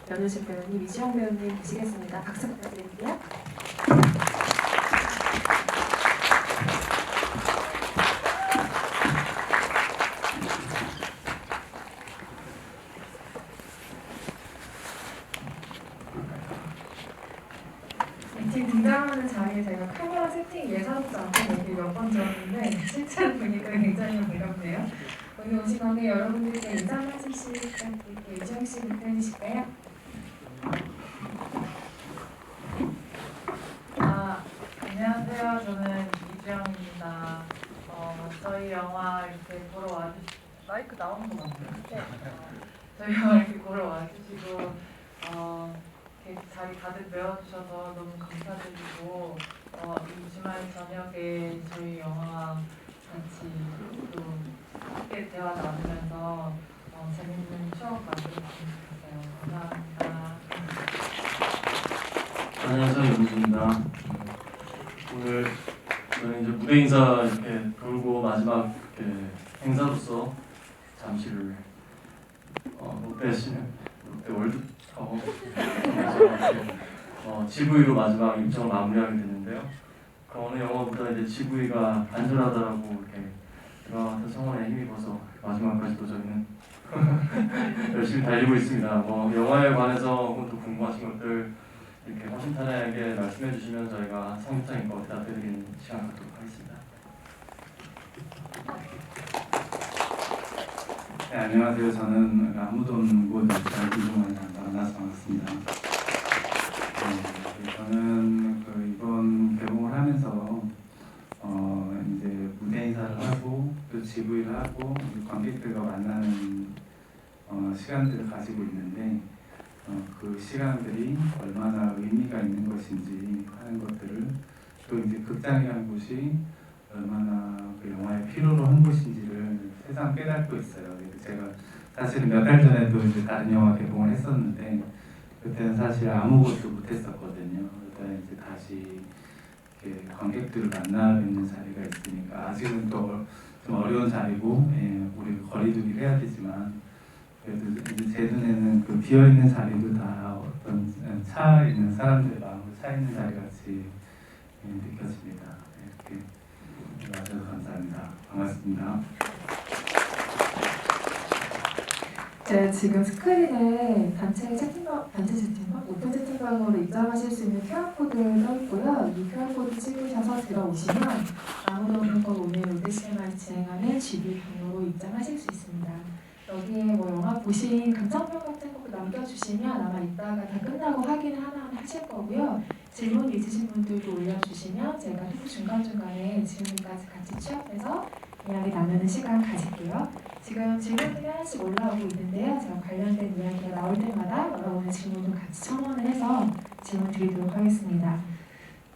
연우식 배우님, 이지영 배우님 모시겠습니다. 박수 부탁드릴게요. 지금 등장하는 자리에 제가 카메라 세팅 예사롭지 않게 얘기를 몇 번 들었는데 실제로 보니까 굉장히 반갑네요. 오늘 오신 관계 여러분들께 인사 말씀씩 부탁드릴게요. 이지영 씨부터 해주실까요? 안녕하세요. 저는 이주영입니다. 저희 영화 이렇게 보러 와주시고 마이크 나오는 거 맞나요? 네. 저희 영화 이렇게 보러 와주시고 이렇게 자리 가득 메워주셔서 너무 감사드리고 이 주말 저녁에 저희 영화 같이 또 함께 대화 나누면서 재밌는 추억 만들었으면 좋겠어요. 감사합니다. 안녕하세요, 연우입니다. 오늘 저는 이제 무대 인사 이렇게 돌고 마지막 이렇게 행사로서 잠시를 롯데 월드타워 GV로 마지막 일정을 마무리하게 됐는데요. 그 어느 영화보다 이제 GV가 안전하다라고 이렇게 드라마 성원에 힘입어서 마지막까지도 저희는 열심히 달리고 있습니다. 영화에 관해서 혹은 또 궁금하신 것들 이렇게 허심탄회하게 말씀해 주시면 저희가 성실성있고 대답해드리는 시간 갖도록 하겠습니다. 네, 안녕하세요. 저는 아무도 없는 곳 김종환입니다. 만나서 반갑습니다. 저는 이번 개봉을 하면서 이제 무대 인사를 하고 또 GV를 하고 관객들과 만나는 시간들을 가지고 있는데 그 시간들이 얼마나 의미가 있는 것인지 하는 것들을 또 이제 극장이라는 곳이 얼마나 그 영화의 필요로 한 곳인지를 새삼 깨닫고 있어요. 제가 사실은 몇 달 전에도 이제 다른 영화 개봉을 했었는데 그때는 사실 아무것도 못했었거든요. 그러다 이제 다시 이렇게 관객들을 만나뵙는 자리가 있으니까 아직은 또 좀 어려운 자리고 우리 거리두기를 해야 되지만 그래도 이제 제 눈에는 그 비어 있는 자리도 다 어떤 차 있는 사람들의 마음으로 차 있는 자리 같이 느껴집니다. 이렇게 와주셔서 감사합니다. 반갑습니다. 네, 지금 스크린에 단체 채팅방, 오픈 채팅방으로 입장하실 수 있는 QR코드를 써있고요. 이 QR코드 찍으셔서 들어오시면 아무도 없는 걸 오늘 롯데시네마에서 진행하는 GV 경로로 입장하실 수 있습니다. 여기에 영화 보신 감상평 같은 거 남겨주시면 아마 이따가 다 끝나고 확인을 하나하나 하실 거고요. 질문 있으신 분들도 올려주시면 제가 토크 중간중간에 질문까지 같이 취합해서 이야기 나누는 시간 가질게요. 지금 질문들이 하나씩 올라오고 있는데요. 제가 관련된 이야기가 나올 때마다 여러분의 질문도 같이 첨언을 해서 질문 드리도록 하겠습니다.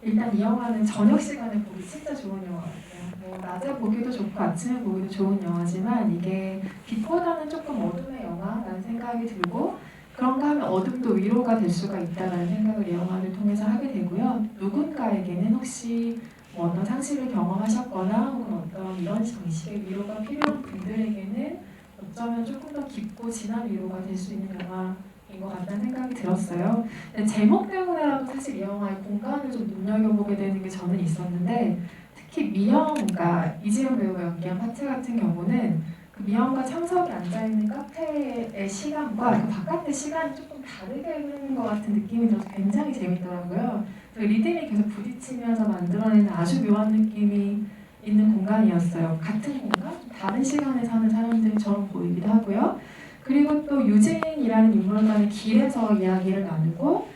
일단 이 영화는 저녁 시간에 보기 진짜 좋은 영화 같아요. 낮에 보기도 좋고 아침에 보기도 좋은 영화지만 이게 빛보다는 조금 어둠의 영화라는 생각이 들고 그런가 하면 어둠도 위로가 될 수가 있다는 생각을 이 영화를 통해서 하게 되고요. 누군가에게는 혹시 어떤 상실을 경험하셨거나 혹은 어떤 이런 방식의 위로가 필요한 분들에게는 어쩌면 조금 더 깊고 진한 위로가 될 수 있는 영화인 것 같다는 생각이 들었어요. 제목 때문에라도 사실 이 영화의 공간을 좀 눈여겨보게 되는 게 저는 있었는데 특히 미영과 이지영 배우가 연기한 파트 같은 경우는 그 미영과 창석이 앉아있는 카페의 시간과 그 바깥의 시간이 조금 다르게 흐르는 것 같은 느낌이 들어서 굉장히 재밌더라고요. 리듬이 계속 부딪히면서 만들어내는 아주 묘한 느낌이 있는 공간이었어요. 같은 공간, 좀 다른 시간에 사는 사람들처럼 보이기도 하고요. 그리고 또 유진이라는 인물과는 길에서 이야기를 나누고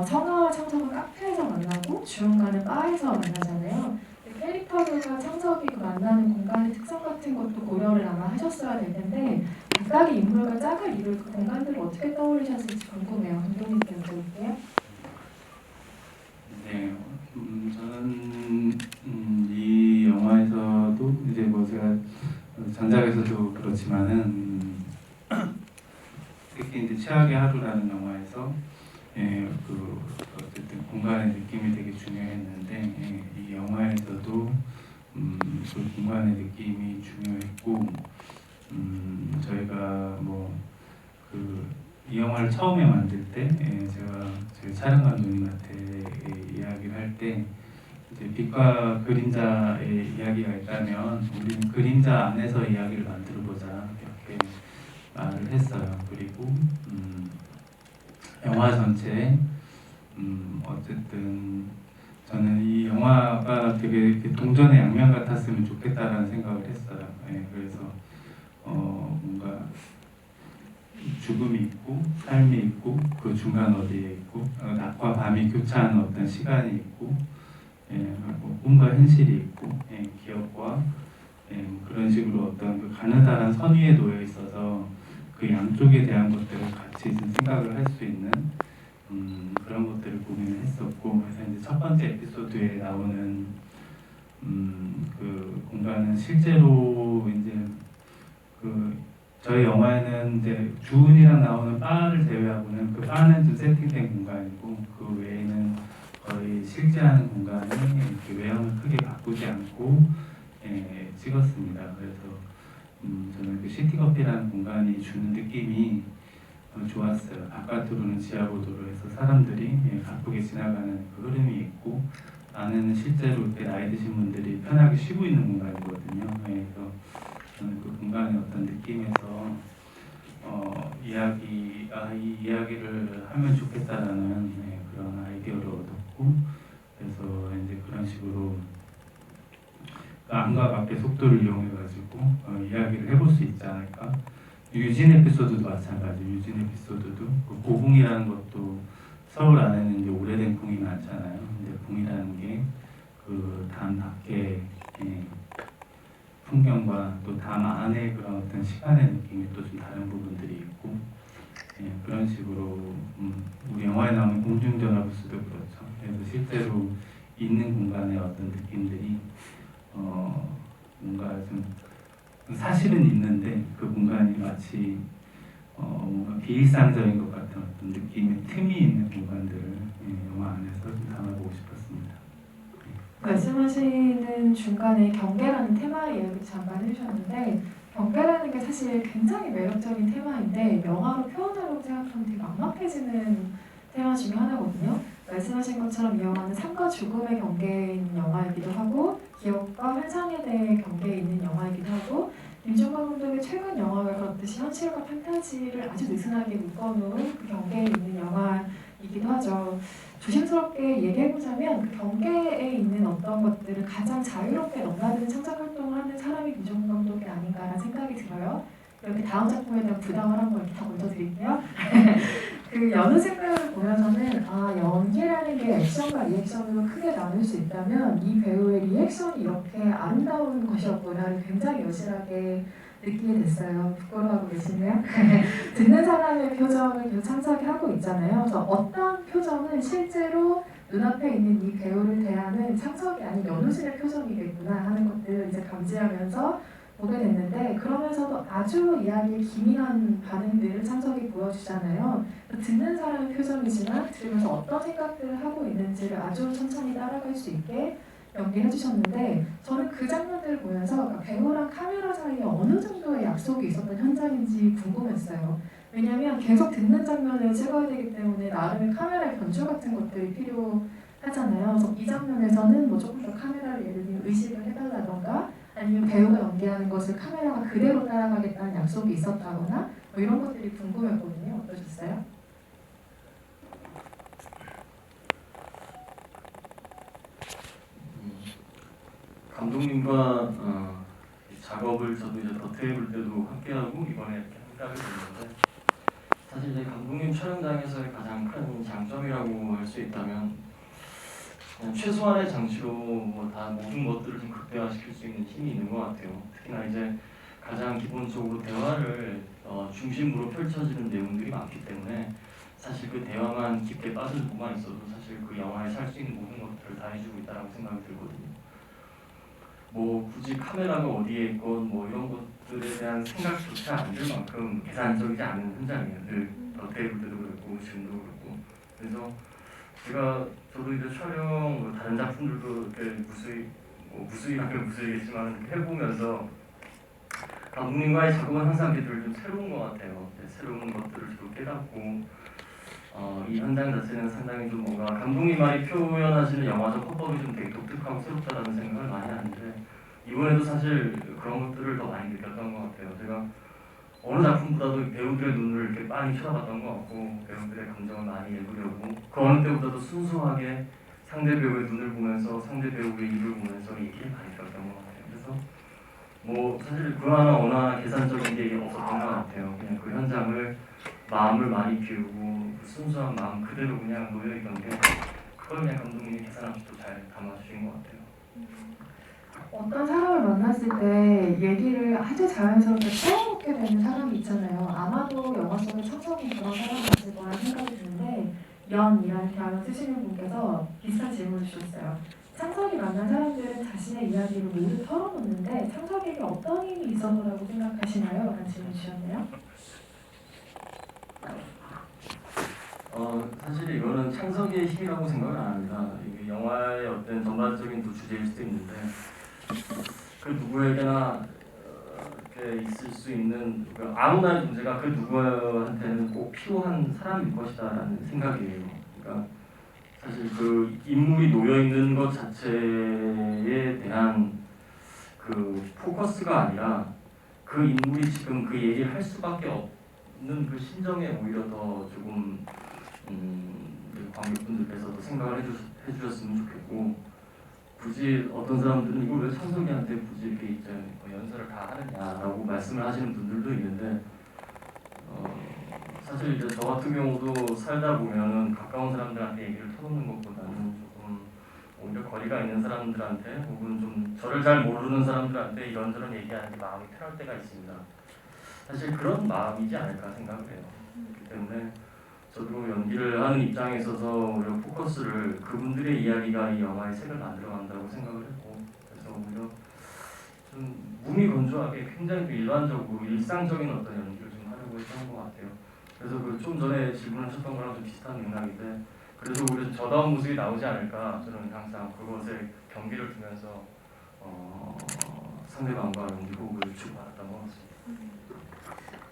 성아와 창석은 카페에서 만나고 주은과는 바에서 만나잖아요. 캐릭터들과 창석이 만나는 공간의 특성 같은 것도 고려를 아마 하셨어야 될 텐데 각각의 인물과 짝을 이룰 그 공간들을 어떻게 떠올리셨을지 궁금해요. 감독님께 여쭤볼게요. 네, 저는 이 영화에서도 이제 제가 전작에서도 그렇지만은 특히 이제 최악의 하루라는 영화에서 어쨌든 공간의 느낌이 되게 중요했는데 이 영화에서도 그 공간의 느낌이 중요했고 저희가 이 영화를 처음에 만들 때 제가 저희 촬영 감독님한테 이야기를 할 때 이제 빛과 그림자의 이야기가 있다면 우리는 그림자 안에서 이야기를 만들어 보자 이렇게 말을 했어요. 그리고 영화 전체에 어쨌든 저는 이 영화가 되게 이렇게 동전의 양면 같았으면 좋겠다라는 생각을 했어요. 그래서 뭔가 죽음이 있고 삶이 있고 그 중간 어디에 있고 낮과 밤이 교차하는 어떤 시간이 있고 그리고 꿈과 현실이 있고 기억과 그런 식으로 어떤 그 가느다란 선 위에 놓여 있어서 그 양쪽에 대한 것들을 같이 좀 생각을 할 수 있는 그런 것들을 고민을 했었고 그래서 이제 첫 번째 에피소드에 나오는 그 공간은 실제로 이제 그 저희 영화에는 이제 주은이랑 나오는 바를 제외하고는 그 바는 좀 세팅된 공간이고 그 외에는 거의 실제하는 공간이 이렇게 외형을 크게 바꾸지 않고 찍었습니다. 그래서 저는 그 시티커피라는 공간이 주는 느낌이 좋았어요. 바깥으로는 지하보도로 해서 사람들이 바쁘게 지나가는 그 흐름이 있고 안에는 실제로 이렇게 나이 드신 분들이 편하게 쉬고 있는 공간이거든요. 그래서 저는 그 공간의 어떤 느낌에서 이 이야기를 하면 좋겠다라는 그런 아이디어를 얻었고 그래서 이제 그런 식으로 안과 밖의 속도를 이용해가지고 이야기를 해볼 수 있지 않을까. 유진 에피소드도 마찬가지. 유진 에피소드도 그 고궁이라는 것도 서울 안에는 이제 오래된 궁이 많잖아요. 근데 궁이라는 게 그 담 밖의 풍경과 또 담 안의 그런 어떤 시간의 느낌이 또 좀 다른 부분들이 있고 그런 식으로 우리 영화에 나오는 공중전화부스도 그렇죠. 그래서 실제로 있는 공간의 어떤 느낌들이 뭔가 좀 사실은 있는데 그 공간이 마치 뭔가 비일상적인 것 같은 어떤 느낌의 틈이 있는 공간들을 영화 안에서 좀 담아보고 싶었습니다. 말씀하시는 중간에 경계라는 테마 이야기 잠깐 해주셨는데 경계라는 게 사실 굉장히 매력적인 테마인데 영화로 표현하려고 생각하면 되게 막막해지는 테마 중에 하나거든요. 말씀하신 것처럼 이 영화는 삶과 죽음의 경계에 있는 영화이기도 하고 기억과 환상에 대해 경계에 있는 영화이기도 하고 임종건 감독의 최근 영화가 그렇듯이 현실과 판타지를 아주 느슨하게 묶어놓은 그 경계에 있는 영화이기도 하죠. 조심스럽게 얘기해보자면 그 경계에 있는 어떤 것들을 가장 자유롭게 넘나드는 창작 활동을 하는 사람이 임종건 감독이 아닌가라는 생각이 들어요. 이렇게 다음 작품에 대한 부담을 한번 이렇게 다 얹어드릴게요. 그 여느 생각을 보면서는 연기라는 게 액션과 리액션으로 크게 나눌 수 있다면 이 배우의 리액션이 이렇게 아름다운 것이었구나를 굉장히 여실하게 느끼게 됐어요. 부끄러워하고 계시네요. 듣는 사람의 표정을 계속 참석이 하고 있잖아요. 그래서 어떤 표정은 실제로 눈앞에 있는 이 배우를 대하는 창석이 아닌 연우진의 표정이겠구나 하는 것들을 이제 감지하면서 보게 됐는데 그러면서도 아주 이야기에 기민한 반응들을 창석이 보여주잖아요. 듣는 사람의 표정이지만 들으면서 어떤 생각들을 하고 있는지를 아주 천천히 따라갈 수 있게 연기해 주셨는데 저는 그 장면들을 보면서 배우랑 카메라 사이에 어느 정도의 약속이 있었던 현장인지 궁금했어요. 왜냐하면 계속 듣는 장면을 찍어야 되기 때문에 나름의 카메라의 변주 같은 것들이 필요하잖아요. 그래서 이 장면에서는 뭐 조금 더 카메라를 예를 들면 의식을 해달라던가 아니면 배우가 연기하는 것을 카메라가 그대로 따라가겠다는 약속이 있었다거나 뭐 이런 것들이 궁금했거든요. 어떠셨어요? 감독님과 작업을 저도 이제 더테이블 때도 함께하고 이번에 이렇게 함께하게 됐는데 사실 이제 감독님 촬영장에서의 가장 큰 장점이라고 할 수 있다면 그냥 최소한의 장치로 뭐 다 모든 것들을 좀 극대화시킬 수 있는 힘이 있는 것 같아요. 특히나 이제 가장 기본적으로 대화를 중심으로 펼쳐지는 내용들이 많기 때문에 사실 그 대화만 깊게 빠져보고만 있어도 사실 그 영화에 살 수 있는 모든 것들을 다 해주고 있다고 생각이 들거든요. 뭐 굳이 카메라가 어디에 있건 뭐 이런 것들에 대한 생각조차 안 들 만큼 계산적이지 않은 현장이에요. 늘 테이블 때도 그렇고 지금도 그렇고. 그래서 저도 이제 촬영 뭐 다른 작품들도 이렇게 무수히라면 무수히겠지만 해보면서 감독님과의 작업은 항상 늘 좀 새로운 것 같아요. 새로운 것들을 좀 깨닫고 이 현장 자체는 상당히 좀 뭔가 감독님만이 표현하시는 영화적 화법이 좀 되게 독특하고 새롭다라는 생각을 많이 하는데 이번에도 사실 그런 것들을 더 많이 느꼈던 것 같아요. 제가 어느 작품보다도 배우들의 눈을 이렇게 많이 쳐다봤던 것 같고 배우들의 감정을 많이 읽으려고 그 어느 때보다도 순수하게 상대 배우의 눈을 보면서 상대 배우의 입을 보면서 얘기를 많이 들었던 것 같아요. 그래서 뭐 사실 그 하나 어느 하나 계산적인 게 없었던 것 같아요. 그냥 그 현장을 마음을 많이 비우고 그 순수한 마음 그대로 그냥 놓여있던 게 그걸 그냥 감독님이 계산 없이 또 잘 담아주신 것 같아요. 어떤 사람을 만났을 때 얘기를 아주 자연스럽게 풀어놓게 되는 사람이 있잖아요. 아마도 영화 속에 창석이 그런 사람이었을 거라 생각이 드는데 연이라는 단어 쓰시는 분께서 비슷한 질문을 주셨어요. 창석이 만난 사람들은 자신의 이야기를 모두 털어놓는데 창석에게 어떤 힘이 있었다고 생각하시나요? 라는 질문 주셨네요. 사실 이거는 창석의 힘이라고 생각을 안 합니다. 이게 영화의 어떤 전반적인 또 주제일 수도 있는데 그 누구에게나 이렇게 있을 수 있는 아무나의 존재가 그 누구한테는 꼭 필요한 사람일 것이다라는 생각이에요. 그러니까 사실 그 인물이 놓여 있는 것 자체에 대한 그 포커스가 아니라 그 인물이 지금 그 얘기를 할 수밖에 없는 그 심정에 오히려 더 조금 관객분들께서도 생각을 해주셨으면 좋겠고 굳이 어떤 사람들은 이걸 왜 창석이한테 굳이 이렇게 이제 연설을 다 하느냐라고 말씀을 하시는 분들도 있는데 사실 이제 저 같은 경우도 살다 보면은 가까운 사람들한테 얘기를 터놓는 것보다는 조금 오히려 거리가 있는 사람들한테 혹은 좀 저를 잘 모르는 사람들한테 이런저런 얘기하는 게 마음이 편할 때가 있습니다. 사실 그런 마음이지 않을까 생각을 해요. 그렇기 때문에 저도 연기를 하는 입장에 있어서 오히려 포커스를 그분들의 이야기가 이 영화의 색을 만들어간다고 생각을 했고 그래서 오히려 좀 무미건조하게 굉장히 좀 일반적으로 일상적인 어떤 연기를 좀 하려고 했던 것 같아요. 그래서 그 좀 전에 질문하셨던 거랑 좀 비슷한 맥락인데 그래서 오히려 저다운 모습이 나오지 않을까 저는 항상 그것에 경계를 두면서 상대방과 연기 호흡을 주고받았던 것 같습니다.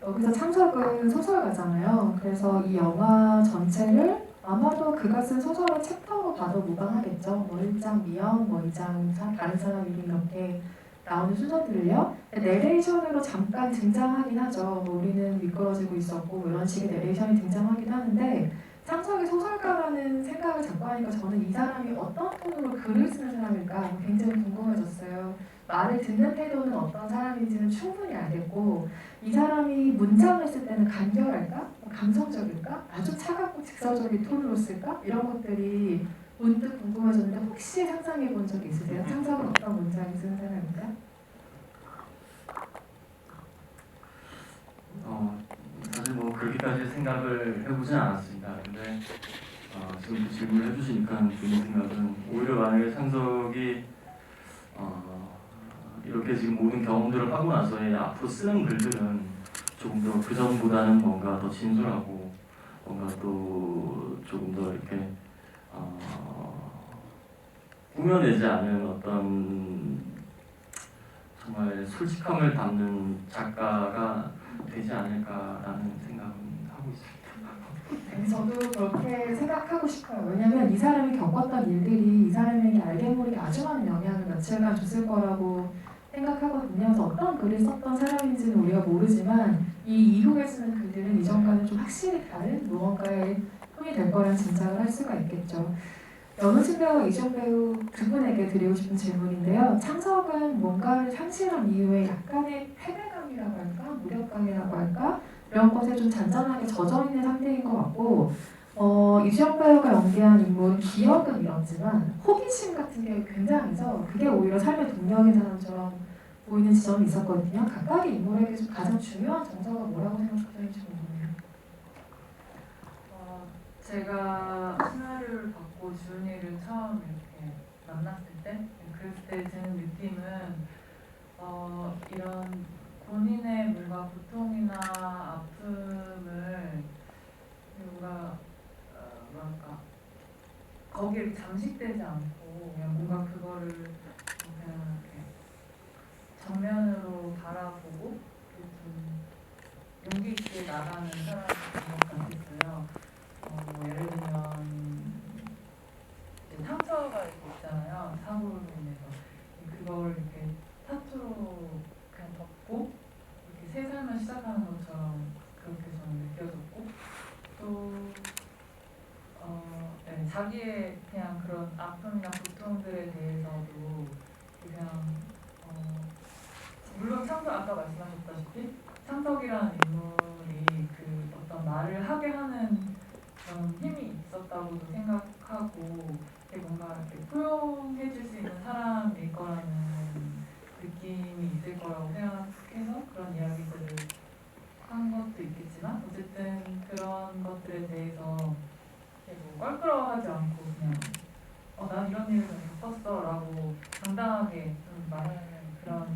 여기서 창석은 소설가잖아요. 그래서 이 영화 전체를 아마도 그가 쓴 소설의 챕터로 봐도 무방하겠죠. 뭐 1장 미영, 뭐 2장 다른 사람 이름 이렇게 나오는 순서들을요. 내레이션으로 잠깐 등장하긴 하죠. 뭐 우리는 미끄러지고 있었고 뭐 이런 식의 내레이션이 등장하긴 하는데 창석이 소설가라는 생각을 자꾸 하니까 저는 이 사람이 어떤 톤으로 글을 쓰는 사람일까 굉장히 궁금해졌어요. 말을 듣는 태도는 어떤 사람인지는 충분히 알겠고 이 사람이 문장을 쓸 때는 간결할까? 감성적일까? 아주 차갑고 직설적인 톤으로 쓸까? 이런 것들이 문득 궁금해졌는데 혹시 상상해 본 적 있으세요? 창석은 어떤 문장을 쓰는 사람인가? 사실 뭐 그렇게까지 생각을 해보진 않았습니다. 근데 지금 질문을 해주시니까 드는 생각은 오히려 만약에 창석이 이렇게 지금 모든 경험들을 하고 나서의 앞으로 쓰는 글들은 조금 더 그 전보다는 뭔가 더 진솔하고 뭔가 또 조금 더 이렇게 꾸며내지 않은 어떤 정말 솔직함을 담는 작가가 되지 않을까라는 생각은 하고 있습니다. 저도 그렇게 생각하고 싶어요. 왜냐면 이 사람이 겪었던 일들이 이 사람에게 알게 모르게 아주 많은 영향을 며칠간 줬을 거라고 생각하거든요. 그래서 어떤 글을 썼던 사람인지는 우리가 모르지만 이 이후에 쓰는 글들은 이전과는 좀 확실히 다른 무언가의 톤이 될 거라는 짐작을 할 수가 있겠죠. 연우진 배우와 이주영 배우 두 분에게 드리고 싶은 질문인데요. 창석은 뭔가를 상실한 이후에 약간의 패배감이라고 할까? 무력감이라고 할까? 이런 것에 좀 잔잔하게 젖어있는 상태인 것 같고 이주영 배우가 연기한 인물 기억은 잃었지만 호기심 같은 게 굉장해서 그게 오히려 삶의 동력인 사람처럼 보이는 지점이 있었거든요. 각각의 인물에게 좀 가장 중요한 정서가 뭐라고 생각하시는지 궁금해요. 제가 시나리오를 받고 주은이를 처음 이렇게 만났을 때 그때 드는 느낌은 이런 본인의 뭔가 고통이나 아픔을 뭔가 뭐랄까 거기에 잠식되지 않고 그냥 뭔가 그거를 그냥 이렇게 정면으로 바라보고 용기 있게 나가는 사람인 것 같았어요. 뭐 예를 들면 이제 상처가 있잖아요. 사고로 인해서 그걸 이렇게 타투로 그냥 덮고 이렇게 새 삶을 시작하는 것처럼 그렇게 저는 느껴졌고 또 네, 자기의 그냥 그런 아픔이나 고통들에 대해서도 그냥 물론 창석 아까 말씀하셨다시피 창석이라는 인물이 그 어떤 말을 하게 하는 그런 힘이 있었다고도 생각하고 뭔가 이렇게 포용해줄 수 있는 사람일 거라는 느낌이 있을 거라고 생각해서 그런 이야기들을 한 것도 있겠지만 어쨌든 그런 것들에 대해서 뭐 껄끄러워하지 않고 그냥 난 이런 일을 좀 겪었어 라고 당당하게 좀 말하는 그런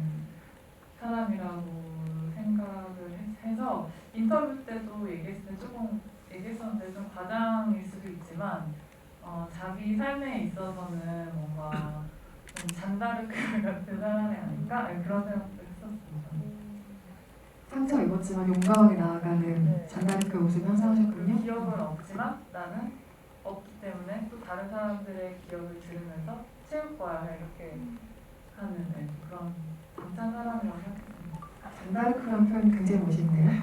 사람이라고 생각을 해서 인터뷰 때도 얘기했었는데 좀 과장일 수도 있지만 자기 삶에 있어서는 뭔가 좀 잔다르크 같은 사람이 아닌가 그런 생각도 했었습니다. 상처 입었지만 용감하게 나아가는 잔다르크의 모습 상상하셨군요. 기억은 없지만 나는 없기 때문에 또 다른 사람들의 기억을 들으면서 채울 거야 이렇게 하는 그런 괜찮은 사람이라고 생각했습니다. 잔다르크라는 표현이 굉장히 멋있네요.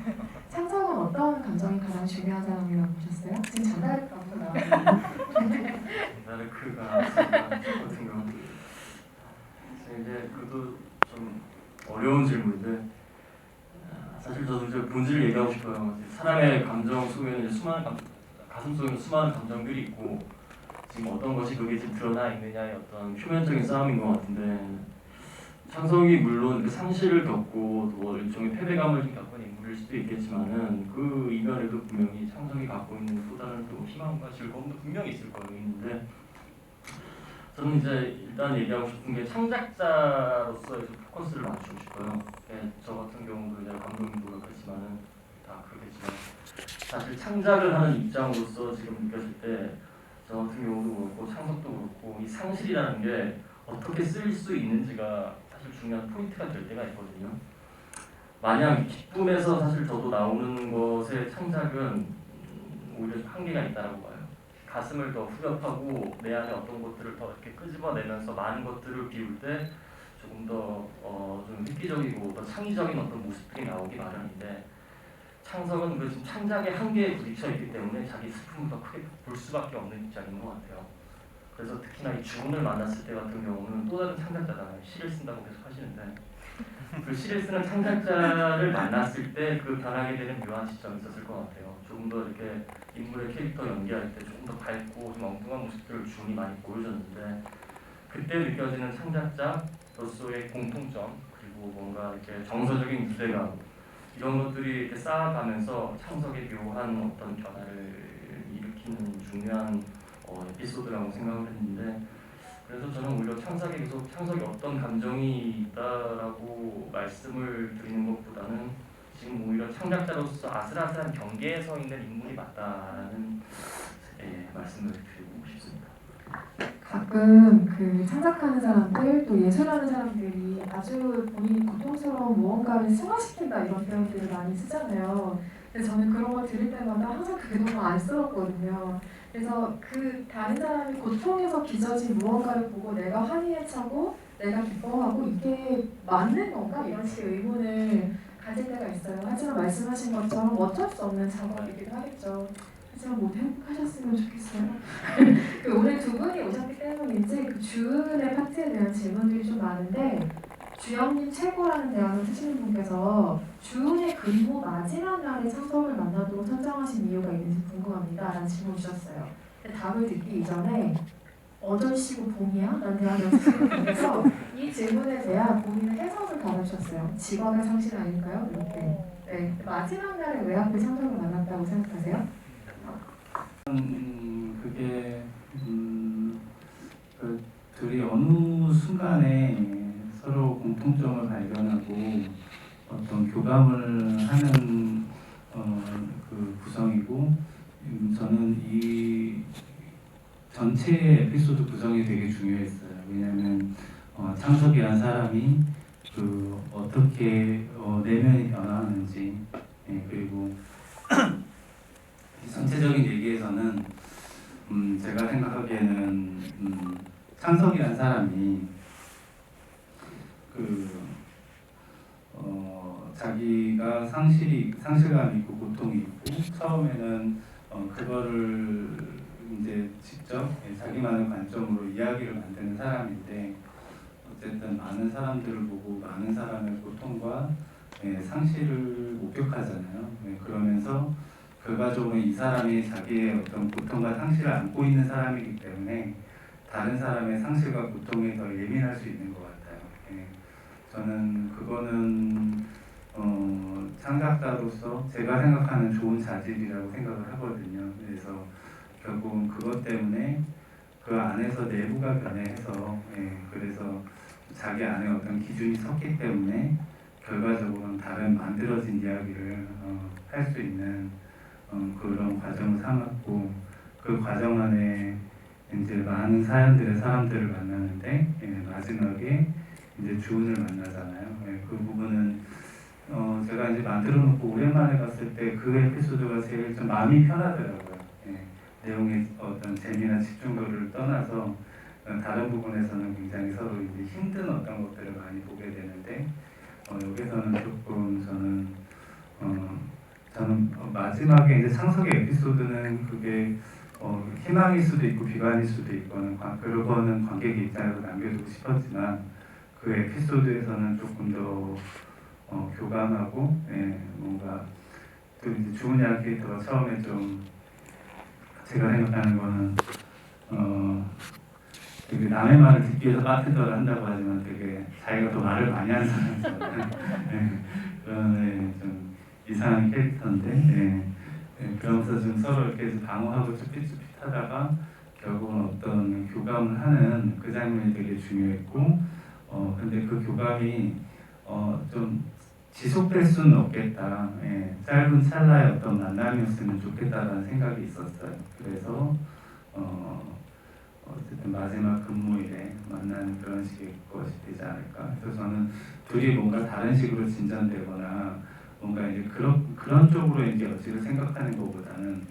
창석은 어떤 감정이 가장 중요한 사람이라고 보셨어요? 지금 잔다르크 앞으로 나왔는데 잔다르크가 같은 거 이제 그것도 좀 어려운 질문인데 사실 저도 이제 본질을 얘기하고 싶어요. 사람의 감정 속에는 이제 가슴 속에 수많은 감정들이 있고 지금 어떤 것이 그게 지금 드러나 있느냐의 어떤 표면적인 싸움인 것 같은데 창석이 물론 그 상실을 겪고 또 일종의 패배감을 좀 겪은 인물일 수도 있겠지만은 그 이면에도 분명히 창석이 갖고 있는 또 다른 또 희망과 즐거움도 분명히 있을 거예요. 있는데 저는 이제 일단 얘기하고 싶은 게 창작자로서 포커스를 맞추고 싶어요. 저 같은 경우도 이제 감독님도 그렇지만은 다 그렇겠지만 사실 창작을 하는 입장으로서 지금 느꼈을 때 저 같은 경우도 그렇고 창석도 그렇고 이 상실이라는 게 어떻게 쓸 수 있는지가 사실 중요한 포인트가 될 때가 있거든요. 마냥 기쁨에서 사실 저도 나오는 것의 창작은 오히려 좀 한계가 있다고 봐요. 가슴을 더 후렵하고 내 안에 어떤 것들을 더 이렇게 끄집어내면서 많은 것들을 비울 때 조금 더 좀 획기적이고 더 창의적인 어떤 모습들이 나오기 마련인데 창석은 그 지금 창작의 한계에 부딪혀 있기 때문에 자기 슬픔을 더 크게 볼 수밖에 없는 입장인 것 같아요. 그래서 특히나 이 주문을 만났을 때 같은 경우는 또 다른 창작자잖아요. 시를 쓴다고 계속 하시는데 그 시를 쓰는 창작자를 만났을 때 그 변하게 되는 묘한 시점이 있었을 것 같아요. 조금 더 이렇게 인물의 캐릭터 연기할 때 조금 더 밝고 좀 엉뚱한 모습들을 주문이 많이 보여줬는데 그때 느껴지는 창작자로서의 공통점 그리고 뭔가 이렇게 정서적인 유대감 이런 것들이 이렇게 쌓아가면서 창석의 묘한 어떤 변화를 일으키는 중요한 에피소드라고 생각을 했는데 그래서 저는 오히려 창석이 어떤 감정이 있다라고 말씀을 드리는 것보다는 지금 오히려 창작자로서 아슬아슬한 경계에 서 있는 인물이 맞다라는 말씀을 드리고 싶습니다. 가끔 그 창작하는 사람들 또 예술하는 사람들이 아주 본인이 고통스러운 무언가를 승화시킨다 이런 표현들을 많이 쓰잖아요. 근데 저는 그런 거 들을 때마다 항상 그게 너무 안쓰럽거든요. 그래서 그 다른 사람이 고통에서 빚어진 무언가를 보고 내가 환희에 차고 내가 기뻐하고 이게 맞는 건가? 이런 식의 의문을 가질 때가 있어요. 하지만 말씀하신 것처럼 어쩔 수 없는 작업이기도 하겠죠. 하지만 모두 행복하셨으면 좋겠어요. 오늘 두 분이 오셨기 때문인지 그 주은의 파트에 대한 질문들이 좀 많은데 주영님 최고라는 대학을 쓰시는 분께서 주은의 근무 마지막 날에 창석을 만나도록 선정하신 이유가 있는지 궁금합니다 라는 질문 주셨어요. 근데 답을 듣기 이전에 어절시고 봄이야? 라는 대학을 쓰시는 분께서 이 질문에 대한 본인의 해석을 달아주셨어요. 직업의 상실 아닐까요? 이렇게. 네. 마지막 날에 왜 하필 창석을 만났다고 생각하세요? 그게 그 둘이 어느 순간에 서로 공통점을 발견하고 어떤 교감을 하는 그 구성이고 저는 이 전체 에피소드 구성이 되게 중요했어요. 왜냐하면 창석이라는 사람이 그 어떻게 내면이 변화하는지 예, 그리고 전체적인 얘기에서는 제가 생각하기에는 창석이라는 사람이 자기가 상실감이 있고 고통이 있고 처음에는 그거를 이제 직접 자기만의 관점으로 이야기를 만드는 사람인데 어쨌든 많은 사람들을 보고 많은 사람의 고통과 상실을 목격하잖아요. 그러면서 결과적으로 이 사람이 자기의 어떤 고통과 상실을 안고 있는 사람이기 때문에 다른 사람의 상실과 고통에 더 예민할 수 있는 것 같아요. 저는 그거는 창작자로서 제가 생각하는 좋은 자질이라고 생각을 하거든요. 그래서 결국은 그것 때문에 그 안에서 내부가 변해서 그래서 자기 안에 어떤 기준이 섰기 때문에 결과적으로는 다른 만들어진 이야기를 할 수 있는 그런 과정을 삼았고 그 과정 안에 이제 많은 사람들을 만나는데 마지막에 이제 주은을 만나잖아요. 그 부분은 제가 이제 만들어 놓고 오랜만에 봤을 때 그 에피소드가 제일 좀 마음이 편하더라고요. 내용의 어떤 재미나 집중도를 떠나서 다른 부분에서는 굉장히 서로 이제 힘든 어떤 것들을 많이 보게 되는데 여기서는 조금 저는 마지막에 이제 창석의 에피소드는 그게 희망일 수도 있고 비관일 수도 있고는 그거는 관객의 입장에서 남겨두고 싶었지만 그 에피소드에서는 조금 더 교감하고 뭔가 또 이제 주은이라는 캐릭터가 처음에 좀 제가 생각하는 거는 되게 남의 말을 듣기 위해서 바텐더를 한다고 하지만 되게 자기가 더 말을 많이 하는 사람이잖아요. 그런 좀 이상한 캐릭터인데 그러면서 좀 서로 이렇게 방어하고 쭈삣쭈삣하다가 결국은 어떤 교감을 하는 그 장면이 되게 중요했고 근데 그 교감이 좀 지속될 수는 없겠다. 짧은 찰나의 어떤 만남이었으면 좋겠다라는 생각이 있었어요. 그래서 어쨌든 마지막 근무일에 만나는 그런 식의 것이 되지 않을까. 그래서 저는 둘이 뭔가 다른 식으로 진전되거나 뭔가 이제 그런 쪽으로 이제 어찌를 생각하는 것보다는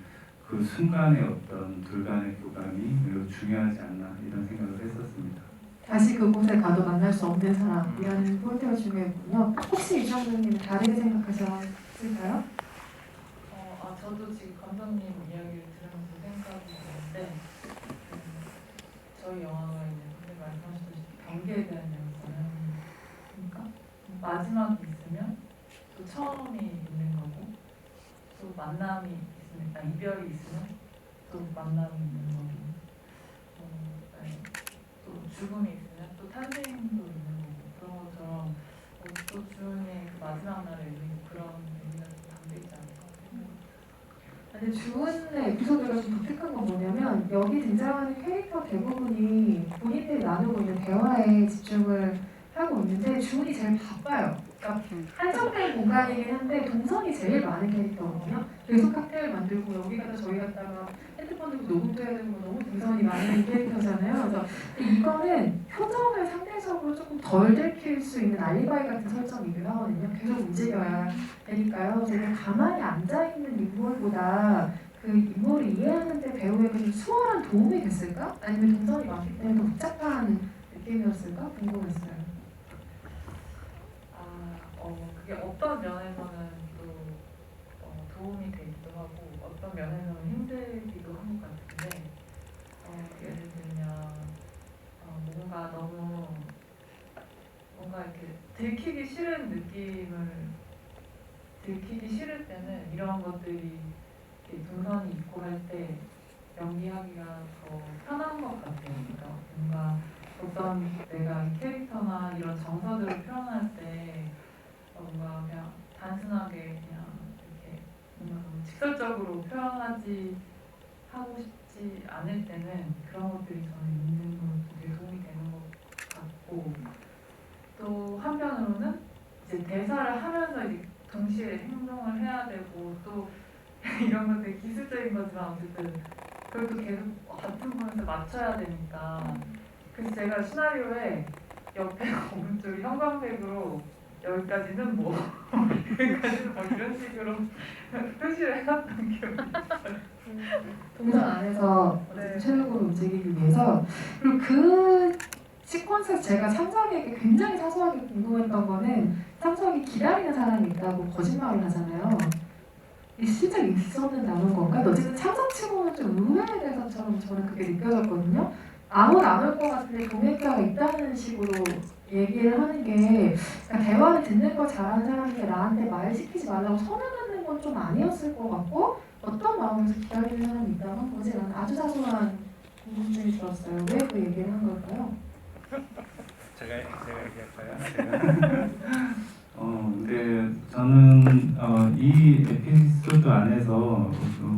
그 순간의 어떤 둘 간의 교감이 매우 중요하지 않나 이런 생각을 했었습니다. 다시 그곳에 가도 만날 수 없는 사람이라는 포인트가 중요했군요. 혹시 이정도님은 다르게 생각하셨을까요? 저도 지금 감독님 이야기를 들으면서 생각이 드는데 저희 영화가 이제 근데 말씀하셨듯이 경계에 대한 이야기잖아요. 그러니까 마지막이 있으면 또 처음이 있는 거고 또 만남이 있으면 이별이 있으면 또 만남이 있는 거고 또 죽음이 있으면 또 탄생도 있는 거고 그런 것처럼 또 주은의 그 마지막 날의 의미 그런 의미가 좀 담겨 있지 않을까 생각합니다. 근데 주은의 에피소드가 좀 독특한 건 뭐냐면 여기 등장하는 캐릭터 대부분이 본인들이 나누고 있는 대화에 집중을 하고 있는데 주은이 제일 바빠요. 그러니까 한정된 공간이긴 한데 동선이 제일 많은 캐릭터거든요. 계속 칵테일 만들고 여기 가다 저기 갔다가 핸드폰 들고 녹음도 해야 되고 너무 동선이 많은 캐릭터잖아요. 그래서 이거는 표정을 상대적으로 조금 덜 들킬 수 있는 알리바이 같은 설정이기도 하거든요. 계속 움직여야 되니까요. 제가 가만히 앉아있는 인물보다 그 인물을 이해하는 데 배우에게 좀 수월한 도움이 됐을까? 아니면 동선이 많기 때문에 더 복잡한 느낌이었을까? 궁금했어요. 그게 어떤 면에서는 또 도움이 되기도 하고 어떤 면에서는 힘들기도 한 것 같은데 예를 들면 뭔가 너무 뭔가 이렇게 들키기 싫을 때는 이런 것들이 이렇게 동선이 있고 할 때 연기하기가 더 편한 것 같아요. 그러니까 뭔가 어떤 내가 이 캐릭터나 이런 정서들을 표현할 때 뭔가 그냥 단순하게 그냥 이렇게 뭔가 너무 직설적으로 표현하지 하고 싶지 않을 때는 그런 것들이 저는 있는 거 되게 도움이 되는 것 같고 또 한편으로는 이제 대사를 하면서 이제 동시에 행동을 해야 되고 또 이런 것들이 기술적인 거지만 어쨌든 그것도 계속 같은 부분에서 맞춰야 되니까 그래서 제가 시나리오에 옆에 오른쪽이 형광색으로 여기까지는 뭐 여기까지는 뭐 이런 식으로 표시를 해놨던 기억이 동선 안에서 네. 체력으로 움직이기 위해서. 그리고 그 시퀀스에서 제가 창석에게 굉장히 사소하게 궁금했던 거는, 창석이 기다리는 사람이 있다고 거짓말을 하잖아요. 이게 실제 있었는다는 건가? 어쨌든 창석치고는 좀 의외의 대사처럼 저는 그게 느껴졌거든요. 아무도 안 올 것 같은데 동행자가 있다는 식으로 얘기를 하는 게, 그러니까 대화를 듣는 걸 잘하는 사람인데 나한테 말 시키지 말라고 서명하는 건 좀 아니었을 것 같고, 어떤 마음에서 기다리는 사람이 있다고 한 거지? 라는 아주 사소한 궁금증이 들었어요. 왜 그 얘기를 한 걸까요? 제가 얘기할까요? 근데 저는 이 에피소드 안에서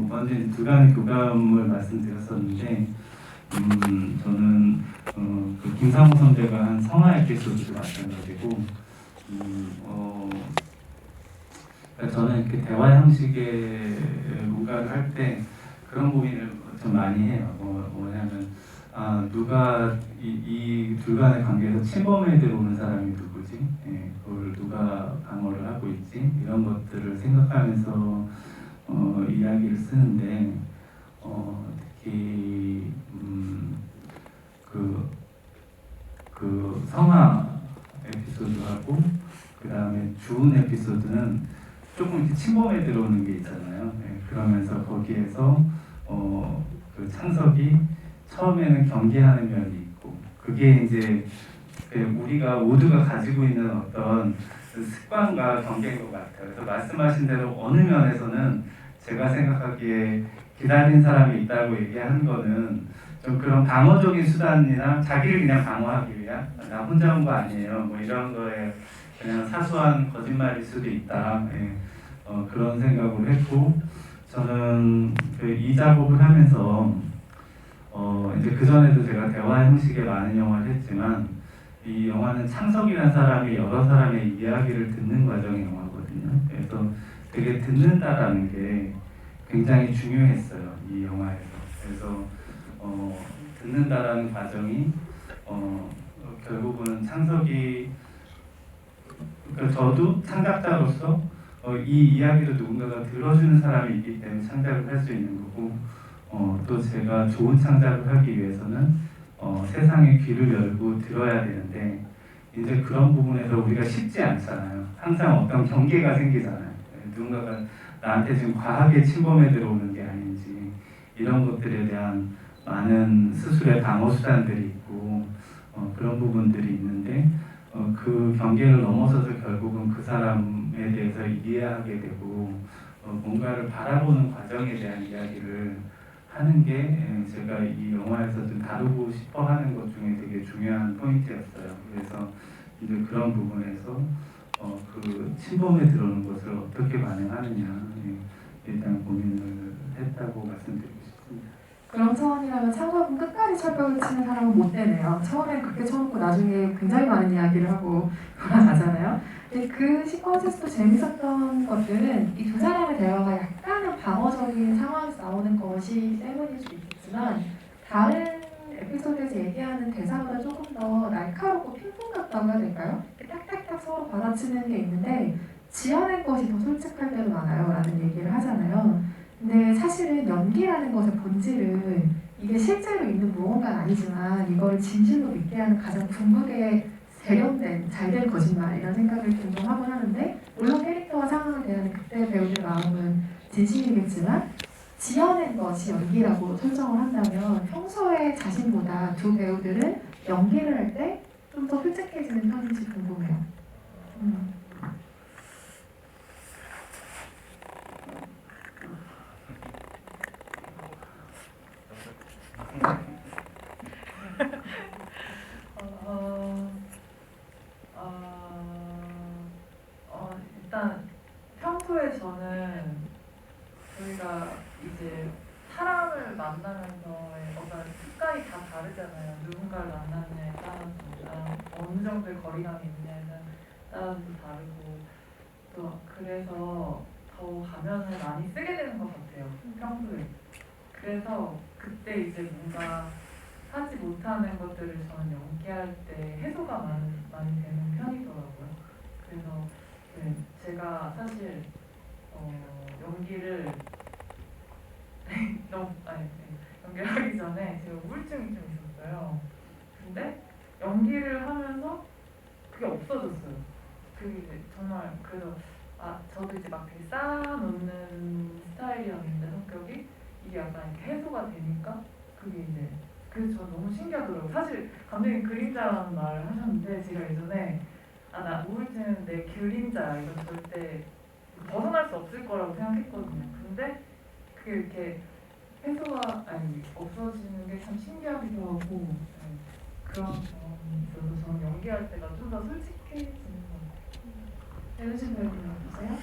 완전히 두 가지 교감을 말씀드렸었는데, 저는 그 김상우 선배가 한 성화 에피소드도 마찬가지고, 그러니까 저는 이렇게 대화 형식의 뭔가를 할 때 그런 고민을 좀 많이 해요. 뭐냐면 누가 이 둘 간의 관계에서 침범에 들어오는 사람이 누구지? 예, 그걸 누가 방어를 하고 있지? 이런 것들을 생각하면서 이야기를 쓰는데, 특히 그 성화 에피소드하고 그 다음에 주은 에피소드는 조금 이렇게 침범에 들어오는 게 있잖아요. 예, 그러면서 거기에서 그 창석이 처음에는 경계하는 면이 있고, 그게 이제 우리가 모두가 가지고 있는 어떤 그 습관과 경계인 것 같아요. 그래서 말씀하신 대로 어느 면에서는 제가 생각하기에 기다린 사람이 있다고 얘기하는 거는 좀 그런 방어적인 수단이나 자기를 그냥 방어하기 위한, 나 혼자 온 거 아니에요, 뭐 이런 거에 그냥 사소한 거짓말일 수도 있다. 예. 그런 생각을 했고, 저는 이 작업을 하면서 이제 그 전에도 제가 대화 형식의 많은 영화를 했지만, 이 영화는 창석이라는 사람이 여러 사람의 이야기를 듣는 과정의 영화거든요. 그래서 되게 듣는다라는 게 굉장히 중요했어요, 이 영화에서. 그래서 듣는다라는 과정이 결국은 창석이, 그러니까 저도 창작자로서 이 이야기를 누군가가 들어주는 사람이 있기 때문에 창작을 할 수 있는 거고, 또 제가 좋은 창작을 하기 위해서는 세상의 귀를 열고 들어야 되는데, 이제 그런 부분에서 우리가 쉽지 않잖아요. 항상 어떤 경계가 생기잖아요. 누군가가 나한테 지금 과하게 침범해 들어오는 게 아닌지, 이런 것들에 대한 많은 스스로의 방어 수단들이 있고, 그런 부분들이 있는데, 그 경계를 넘어서서 결국은 그 사람에 대해서 이해하게 되고, 뭔가를 바라보는 과정에 대한 이야기를 하는 게 제가 이 영화에서 좀 다루고 싶어 하는 것 중에 되게 중요한 포인트였어요. 그래서 이제 그런 부분에서 그 침범에 들어오는 것을 어떻게 반응하느냐, 일단 고민을 했다고 말씀드리고 싶습니다. 그런 차원이라면 창석은 끝까지 철벽을 치는 사람은 못 되네요. 처음엔 그렇게 쳐놓고 나중에 굉장히 많은 이야기를 하고 돌아가잖아요. 근데 그 시퀀스에서도 재밌었던 것들은 이 두 사람의 대화가 약간은 방어적인 상황에서 나오는 것이 때문일 수 있겠지만, 다른 에피소드에서 얘기하는 대사보다 조금 더 날카롭고 핑퐁 같다고 해야 될까요? 딱딱딱 서로 받아치는 게 있는데 지어낸 것이 더 솔직할 때도 많아요 라는 얘기를 하잖아요. 근데 사실은 연기라는 것의 본질은 이게 실제로 있는 무언가는 아니지만 이걸 진실로 믿게 하는 가장 궁극의 세련된 잘된 거짓말이라는 생각을 종종 하곤 하는데, 물론 캐릭터와 상황을 대하는 그때 배우들 마음은 진심이겠지만 지어낸 것이 연기라고 설정을 한다면 평소에 자신보다 두 배우들은 연기를 할 때 좀 더 솔직해지는 편인지 궁금해요. 일단 평소에 저는 저희가 이제 사람을 만나면서의 어떤 습관이 다 다르잖아요. 누군가를 만나느냐에 따라서 어느 정도의 거리감이 있느냐에 따라서 다르고, 또 그래서 더 가면을 많이 쓰게 되는 것 같아요, 평소에. 그래서 그때 이제 뭔가 하지 못하는 것들을 저는 연기할 때 해소가 많이 되는 편이더라고요. 그래서 네, 제가 사실 연기를 연기를 하기 전에 제가 우울증이 좀 있었어요. 근데 연기를 하면서 그게 없어졌어요. 그게 이제 정말 그래서 저도 이제 막 되게 쌓아놓는 스타일이었는데 성격이 이게 약간 이렇게 해소가 되니까 그게 이제 그래서 저 너무 신기하더라고요. 사실 감독님 그림자라는 말을 하셨는데 제가 예전에 나 우울증 내 그림자 이거 절대 벗어날 수 없을 거라고 생각했거든요. 근데 그게 이렇게 없어지는 게 참 신기하기도 하고 그런 경험이 있어서 저는 연기할 때가 좀 더 솔직해지는 것 같아요. 배우신 배우님 어떠세요?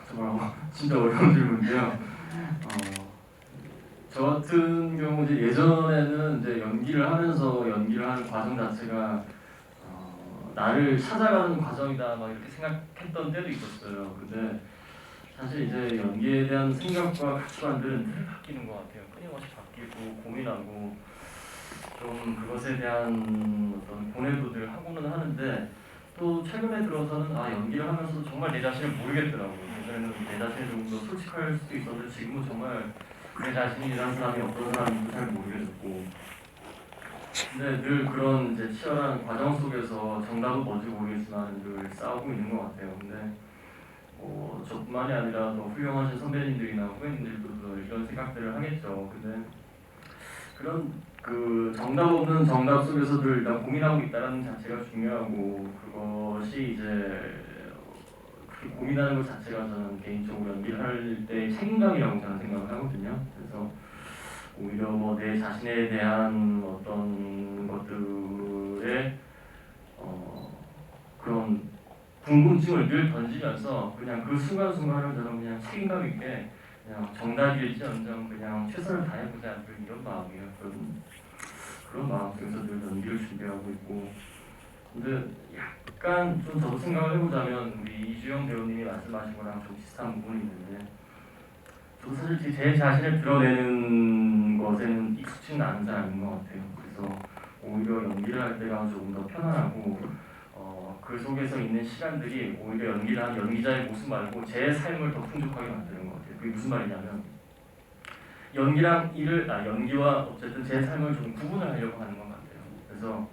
정말 진짜 어려운 질문인데요. 저 같은 경우 이제 예전에는 이제 연기를 하면서 연기를 하는 과정 자체가 나를 찾아가는 과정이다 막 이렇게 생각했던 때도 있었어요. 근데 사실 이제 연기에 대한 생각과 가치관들은 늘 바뀌는 것 같아요. 끊임없이 바뀌고 고민하고 좀 그것에 대한 어떤 고뇌도들 하고는 하는데 또 최근에 들어서는 연기를 하면서 정말 내 자신을 모르겠더라고요. 예전에는 내 자신이 좀 더 솔직할 수도 있었는데 지금은 정말 내 자신이라는 사람이 어떤 사람인지 잘 모르겠고 근데 늘 그런 이제 치열한 과정 속에서 정답은 뭔지 모르겠지만 늘 싸우고 있는 것 같아요. 근데 저뿐만이 아니라 더 훌륭하신 선배님들이나 후배님들도 이런 생각들을 하겠죠. 근데 그런 그 정답 없는 정답 속에서 늘 일단 고민하고 있다는 자체가 중요하고 그것이 이제 그렇게 고민하는 것 자체가 저는 개인적으로 연기를 할 때 책임감이라고 저는 생각을 하거든요. 그래서 오히려 뭐 내 자신에 대한 어떤 것들에 그런 궁금증을 늘 던지면서 그냥 그 순간순간을 저는 그냥 책임감 있게 그냥 정답일지언정 그냥 최선을 다해보자 이런 마음이에요. 그런 마음 속에서 늘 연기를 준비하고 있고 근데 약간 좀 저도 생각을 해보자면 우리 이주영 배우님이 말씀하신 거랑 좀 비슷한 부분이 있는데 저도 사실 제 자신을 드러내는 것에는 익숙치는 않은 사람인 것 같아요. 그래서 오히려 연기를 할 때가 조금 더 편안하고 그 속에서 있는 시간들이 오히려 연기를 한 연기자의 모습 말고 제 삶을 더 풍족하게 만드는 것 같아요. 그게 무슨 말이냐면 연기와 어쨌든 제 삶을 좀 구분을 하려고 하는 것 같아요. 그래서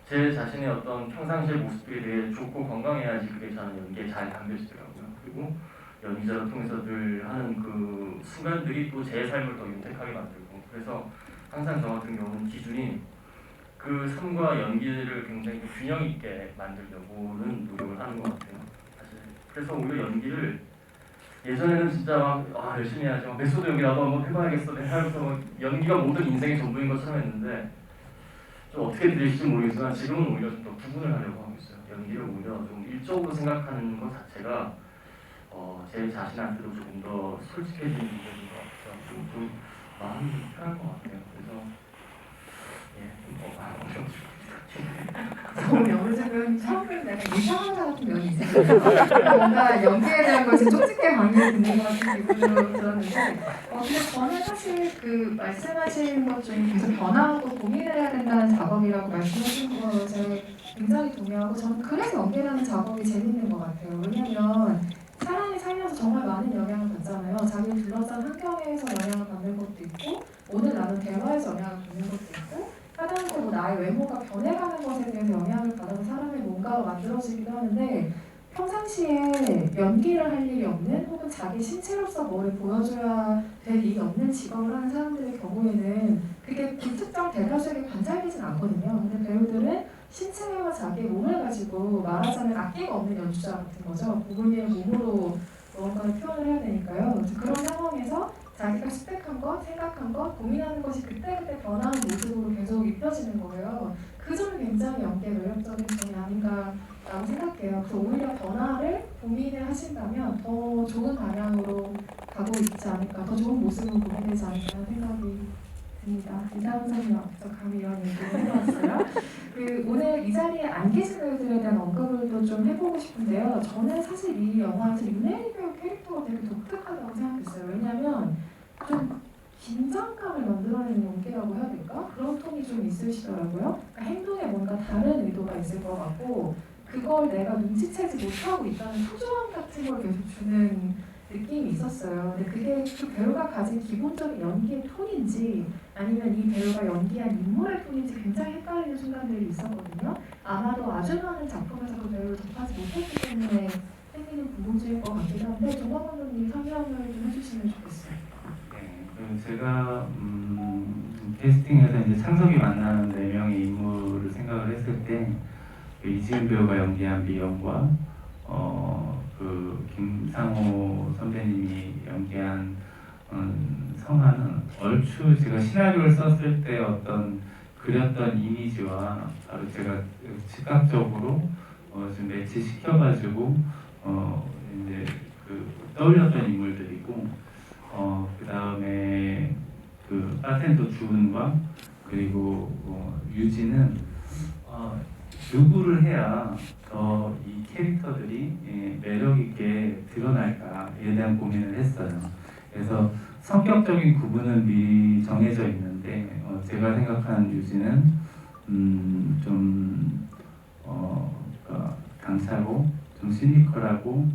제 자신의 어떤 평상시의 모습들이 되게 좋고 건강해야지 그게 저는 연기에 잘 담겨지더라고요. 그리고 연기자를 통해서 늘 하는 그 순간들이 또 제 삶을 더 윤택하게 만들고 그래서 항상 저 같은 경우는 기준이 그 삶과 연기를 굉장히 균형 있게 만들려고는 노력을 하는 것 같아요. 사실 그래서 오히려 연기를 예전에는 진짜 막 열심히 해야지 메소드 연기 나도 한번 해봐야겠어 하면서 연기가 모든 인생의 전부인 것처럼 했는데 좀 어떻게 들릴지 모르겠지만 지금은 오히려 좀 더 구분을 하려고 하고 있어요. 연기를 오히려 좀 일적으로 생각하는 것 자체가 제 자신한테도 조금 더 솔직해지는 부분인 것 같아요. 좀 마음이 편한 것 같아요. 그래서 요즘은 처음에는 약간 이상한 사 같은 면이 있어요. 뭔가 연기에 대한 것이 쪽집게 강의를 듣는 것 같은 기분으로 들었는데 근데 저는 사실 그 말씀하신 것 중에 계속 변화하고 고민을 해야 된다는 작업이라고 말씀하신 것에 굉장히 동의하고 저는 그래서 연기라는 작업이 재밌는 것 같아요. 왜냐면 사람이 살면서 정말 많은 영향을 받잖아요. 자기를 둘러싼 환경에서 영향을 받는 것도 있고 오늘 나눈 대화에서 영향을 받는 것도 있고 하다못해 나의 외모가 변해가는 것에 대해서 영향을 받아서 사람의 뭔가가 만들어지기도 하는데 평상시에 연기를 할 일이 없는 혹은 자기 신체로서 뭐를 보여줘야 될 일이 없는 직업을 하는 사람들의 경우에는 그게 불특정 대다수에게 관찰되진 않거든요. 근데 배우들은 신체와 자기의 몸을 가지고 말하자면 악기가 없는 연주자 같은 거죠. 고분의 몸으로 무언가를 표현을 해야 되니까요. 그래서 그런 상황에서 자기가 스펙한 것, 생각한 것, 고민하는 것이 그때그때 변하는 모습으로 계속 입혀지는 거예요. 그 점이 굉장히 연기의 매력적인 점이 아닌가라고 생각해요. 그래서 오히려 변화를 고민을 하신다면 더 좋은 방향으로 가고 있지 않을까, 더 좋은 모습으로 보이되지 않을까 하는 생각이 듭니다. 이상훈 선생님 앞서 감히 이런 얘기를 해봤어요. 오늘 이 자리에 안 계신 배우들에 대한 언급을 좀 해보고 싶은데요. 저는 사실 이 영화에서 윤혜리 배우 캐릭터가 되게 독특하다고 생각했어요. 왜냐면 좀 긴장감을 만들어내는 연기라고 해야 될까? 그런 톤이 좀 있으시더라고요. 그러니까 행동에 뭔가 다른 의도가 있을 것 같고 그걸 내가 눈치채지 못하고 있다는 소중함 같은 걸 계속 주는 느낌이 있었어요. 근데 그게 그 배우가 가진 기본적인 연기의 톤인지 아니면 이 배우가 연기한 인물의 톤인지 굉장히 헷갈리는 순간들이 있었거든요. 아마도 아주 많은 작품에서 그 배우를 접하지 못했기 때문에 생기는 궁금증일 것 같기도 한데 정화 감독님 설명을 좀 해주시면 좋겠어요. 네, 그럼 제가 캐스팅에서 이제 창석이 만나는 4명의 인물을 생각을 했을 때 이지은 배우가 연기한 미영과 그 김상호 선배님이 연기한 성하는 얼추 제가 시나리오를 썼을 때 어떤 그렸던 이미지와 바로 제가 시각적으로 좀 매치시켜가지고 이제 그 떠올렸던 인물들이고 그 다음에 그 바텐더 주은과 그리고 유진은 누구를 해야 더 이 캐릭터들이 매력 있게 드러날까에 대한 고민을 했어요. 그래서 성격적인 구분은 미리 정해져 있는데 제가 생각하는 유진은 좀 그러니까 당차고 좀 시니컬하고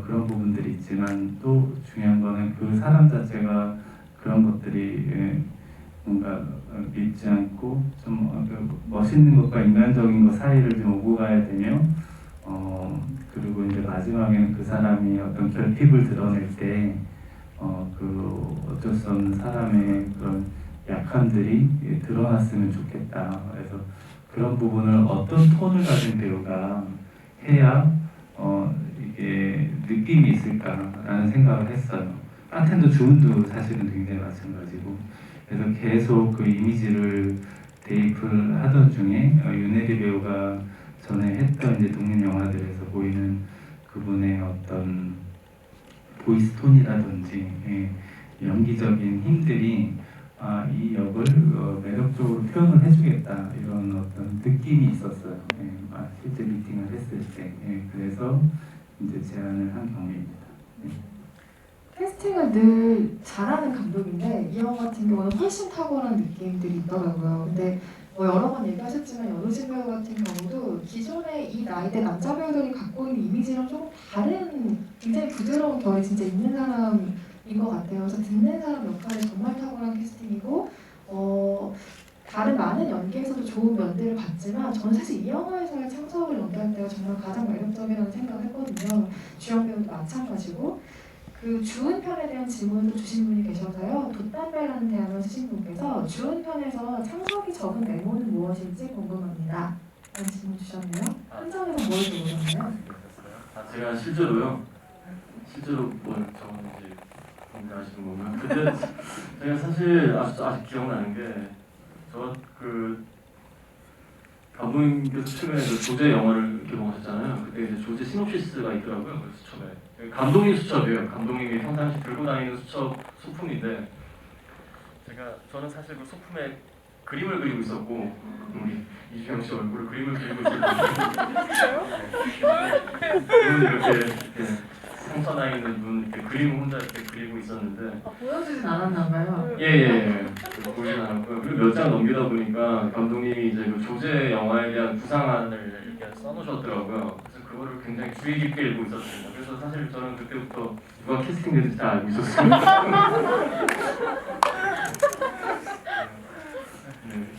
그런 부분들이 있지만 또 중요한 거는 그 사람 자체가 그런 것들이 뭔가 믿지 않고 좀 멋있는 것과 인간적인 것 사이를 좀 오고 가야 되며 그리고 이제 마지막에는 그 사람이 어떤 결핍을 드러낼 때 그 어쩔 수 없는 사람의 그런 약함들이 드러났으면 좋겠다. 그래서 그런 부분을 어떤 톤을 가진 배우가 해야 이게 느낌이 있을까라는 생각을 했어요. 바텐더 주은도 사실은 굉장히 마찬가지고 그래서 계속 그 이미지를 대입을 하던 중에 윤혜리 배우가 전에 했던 이제 독립 영화들에서 보이는 그분의 어떤 보이스 톤이라든지 연기적인 힘들이 이 역을 매력적으로 표현을 해주겠다 이런 어떤 느낌이 있었어요. 실제 미팅을 했을 때 그래서 이제 제안을 한 경우입니다. 캐스팅을 늘 잘하는 감독인데 이 영화 같은 경우는 훨씬 탁월한 느낌들이 있더라고요. 근데 여러 번 얘기하셨지만 연우진 배우 같은 경우도 기존의 이 나이대 남자 배우들이 갖고 있는 이미지랑 조금 다른 굉장히 부드러운 결이 진짜 있는 사람인 것 같아요. 그래서 듣는 사람 역할이 정말 탁월한 캐스팅이고 다른 많은 연기에서도 좋은 면들을 봤지만 저는 사실 이 영화에서의 창석을 연기할 때가 정말 가장 매력적이라는 생각을 했거든요. 주연 배우도 마찬가지고 그 주은 편에 대한 질문도 주신 분이 계셔서요. 돛담배라는 대학을 쓰신 분께서 주은 편에서 창석이 적은 메모는 무엇일지 궁금합니다. 라는 질문 주셨네요. 현장에서 뭘 적으셨나요? 제가 실제로 뭘 적었는지 궁금해하시는 건가요? 그때 제가 사실 아직 기억나는 게 그 감독님께서 최근에 그 조제 영화를 개봉하셨잖아요. 그때 이제 조제 시놉시스가 있더라고요. 그 수첩에. 감독님 수첩이에요. 감독님이 평상시 들고 다니는 소품인데 저는 사실 그 소품에 그림을 그리고 있었고 우리 이주영 씨 얼굴을 그림을 그리고 있었는데 눈 이렇게 상처 나 있는 눈 이렇게 그림 혼자 이렇게 그리고 있었는데 보여주진 않았나봐요. 예. 보진 않았고요. 그리고 몇 장 넘기다 보니까 감독님이 이제 그 조제 영화에 대한 구상안을 이렇게 써놓으셨더라고요. 그래서 그거를 굉장히 주의 깊게 읽고 있었습니다. 그래서 사실 저는 그때부터 누가 캐스팅될지 다 알고 있었어요.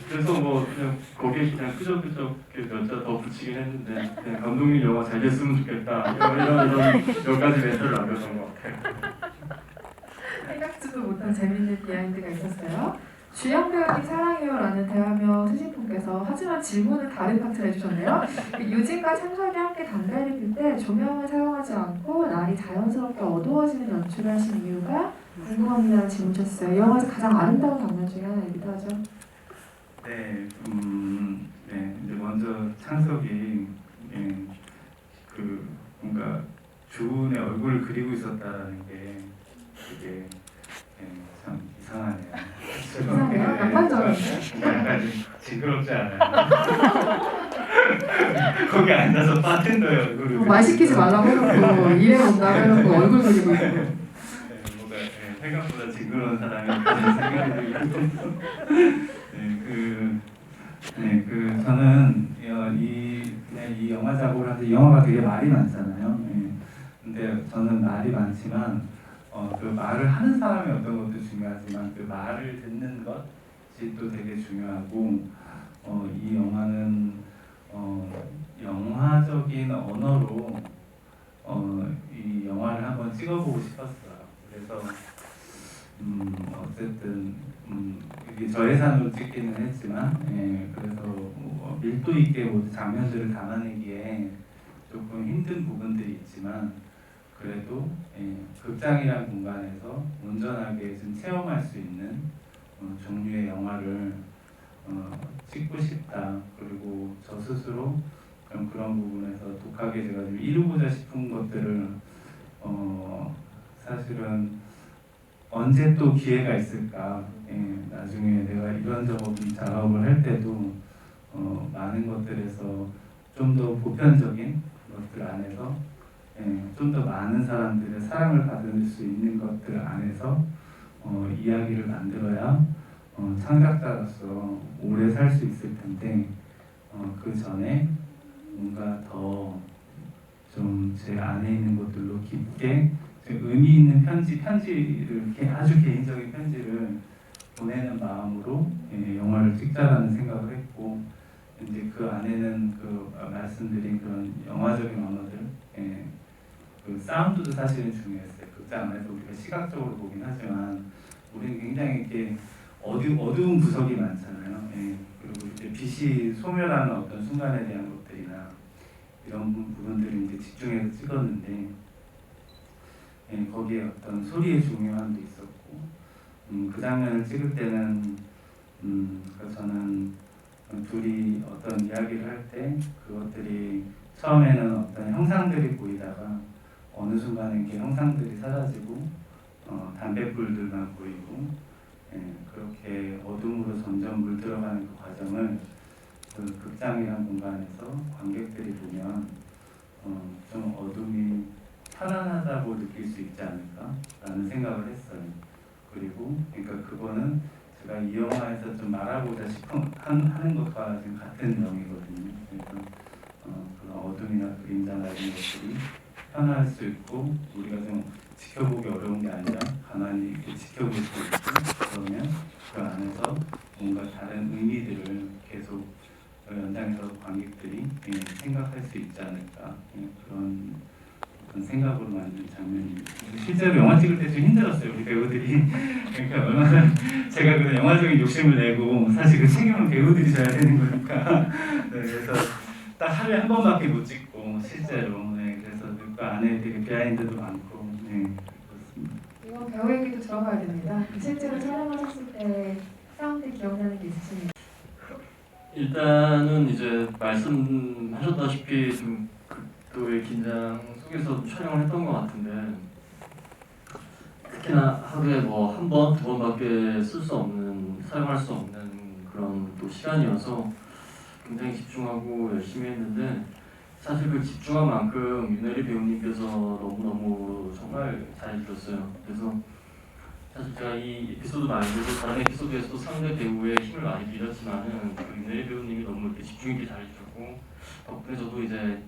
그래서 뭐 그냥 거기에 그냥 끄적끄적 몇 자 더 붙이긴 했는데 그냥 감독님 영화 잘 됐으면 좋겠다 이런 몇 가지 멘트를 남겼던 것 같아요. 생각지도 못한 재밌는 비하인드가 있었어요. 주연 배우님 사랑해요 라는 대화명 쓰신 분께서 하지만 질문은 다른 파트를 해주셨네요. 유진과 창석이 함께 담배를 필 때 조명을 사용하지 않고 날이 자연스럽게 어두워지는 연출을 하신 이유가 궁금합니다라는 질문 주셨어요. 이 영화에서 가장 아름다운 장면 중에 하나이기도 하죠. 네, 이제 먼저 창석이 그 뭔가 주은의 얼굴을 그리고 있었다라는 게 되게 참 이상하네요. 이상해요? 낭만적인데? 약간 좀 징그럽지 않아요? 거기 앉아서 바텐더의 얼굴을 말 시키지 말라고 해놓고 일해 온다고 해놓고 얼굴 그리고 있고. 뭔가 생각보다 징그러운 사람이 그런 생각이 들고 저는 이 이 영화 작업을 하는데 영화가 되게 말이 많잖아요. 예. 근데 저는 말이 많지만 그 말을 하는 사람이 어떤 것도 중요하지만 그 말을 듣는 것이 또 되게 중요하고 이 영화는 영화적인 언어로 이 영화를 한번 찍어보고 싶었어요. 그래서 어쨌든 이게 저예산으로 찍기는 했지만 그래서 밀도 있게 모든 장면들을 담아내기에 조금 힘든 부분들이 있지만 그래도 극장이란 공간에서 온전하게 좀 체험할 수 있는 종류의 영화를 찍고 싶다. 그리고 저 스스로 좀 그런 부분에서 독하게 제가 좀 이루고자 싶은 것들을 사실은 언제 또 기회가 있을까? 나중에 내가 이런저런 작업을 할 때도 많은 것들에서 좀 더 보편적인 것들 안에서 좀 더 많은 사람들의 사랑을 받을 수 있는 것들 안에서 이야기를 만들어야 창작자로서 오래 살 수 있을 텐데 그 전에 뭔가 더 좀 제 안에 있는 것들로 깊게 의미 있는 편지를 이렇게 아주 개인적인 편지를 보내는 마음으로 영화를 찍자라는 생각을 했고 이제 그 안에는 그 말씀드린 그런 영화적인 언어들, 그 사운드도 사실은 중요했어요. 극장 안에서 우리가 시각적으로 보긴 하지만 우리는 굉장히 이렇게 어두운 구석이 많잖아요. 그리고 이제 빛이 소멸하는 어떤 순간에 대한 것들이나 이런 부분들을 이제 집중해서 찍었는데 거기에 어떤 소리의 중요함도 있었고 그 장면을 찍을 때는 저는 둘이 어떤 이야기를 할 때 그것들이 처음에는 어떤 형상들이 보이다가 어느 순간에 이렇게 형상들이 사라지고 담뱃불들만 보이고 그렇게 어둠으로 점점 물들어가는 그 과정을 그 극장이라는 공간에서 관객들이 보면 좀 어둠이 편안하다고 느낄 수 있지 않을까라는 생각을 했어요. 그리고 그러니까 그거는 제가 이 영화에서 좀 말하고자 하는 것과 지금 같은 내용이거든요. 그래서 그런 어둠이나 그림자나 이런 것들이 편할 수 있고 우리가 좀 지켜보기 어려운 게 아니라 가만히 이렇게 지켜볼 수 있고 그러면 그 안에서 뭔가 다른 의미들을 계속 연장해서 관객들이 생각할 수 있지 않을까 그런 생각으로 만든 장면입니다. 실제로 영화 찍을 때 좀 힘들었어요. 우리 배우들이 그러니까 얼마나 제가 그 영화적인 욕심을 내고 사실 그 책임은 배우들이 져야 되는 거니까 그래서 딱 하루에 한 번밖에 못 찍고 실제로 그래서 그 안에 되게 비하인드도 많고 그렇습니다. 이건 배우 얘기도 들어봐야 됩니다. 실제로 촬영하셨을 때 사운드 기억나는 게 있으십니까? 일단은 이제 말씀하셨다시피 좀 극도의 긴장 속에서 촬영을 했던 것 같은데 특히나 하루에 뭐 한 번, 두 번밖에 쓸 수 없는, 사용할 수 없는 그런 또 시간이어서 굉장히 집중하고 열심히 했는데 사실 그 집중한 만큼 윤혜리 배우님께서 너무너무 정말 잘해주셨어요. 그래서 사실 제가 이 에피소드 말고도 다른 에피소드에서도 상대 배우의 힘을 많이 빌렸지만은 그 윤혜리 배우님이 너무 이렇게 집중 있게 잘해주셨고 덕분에 저도 이제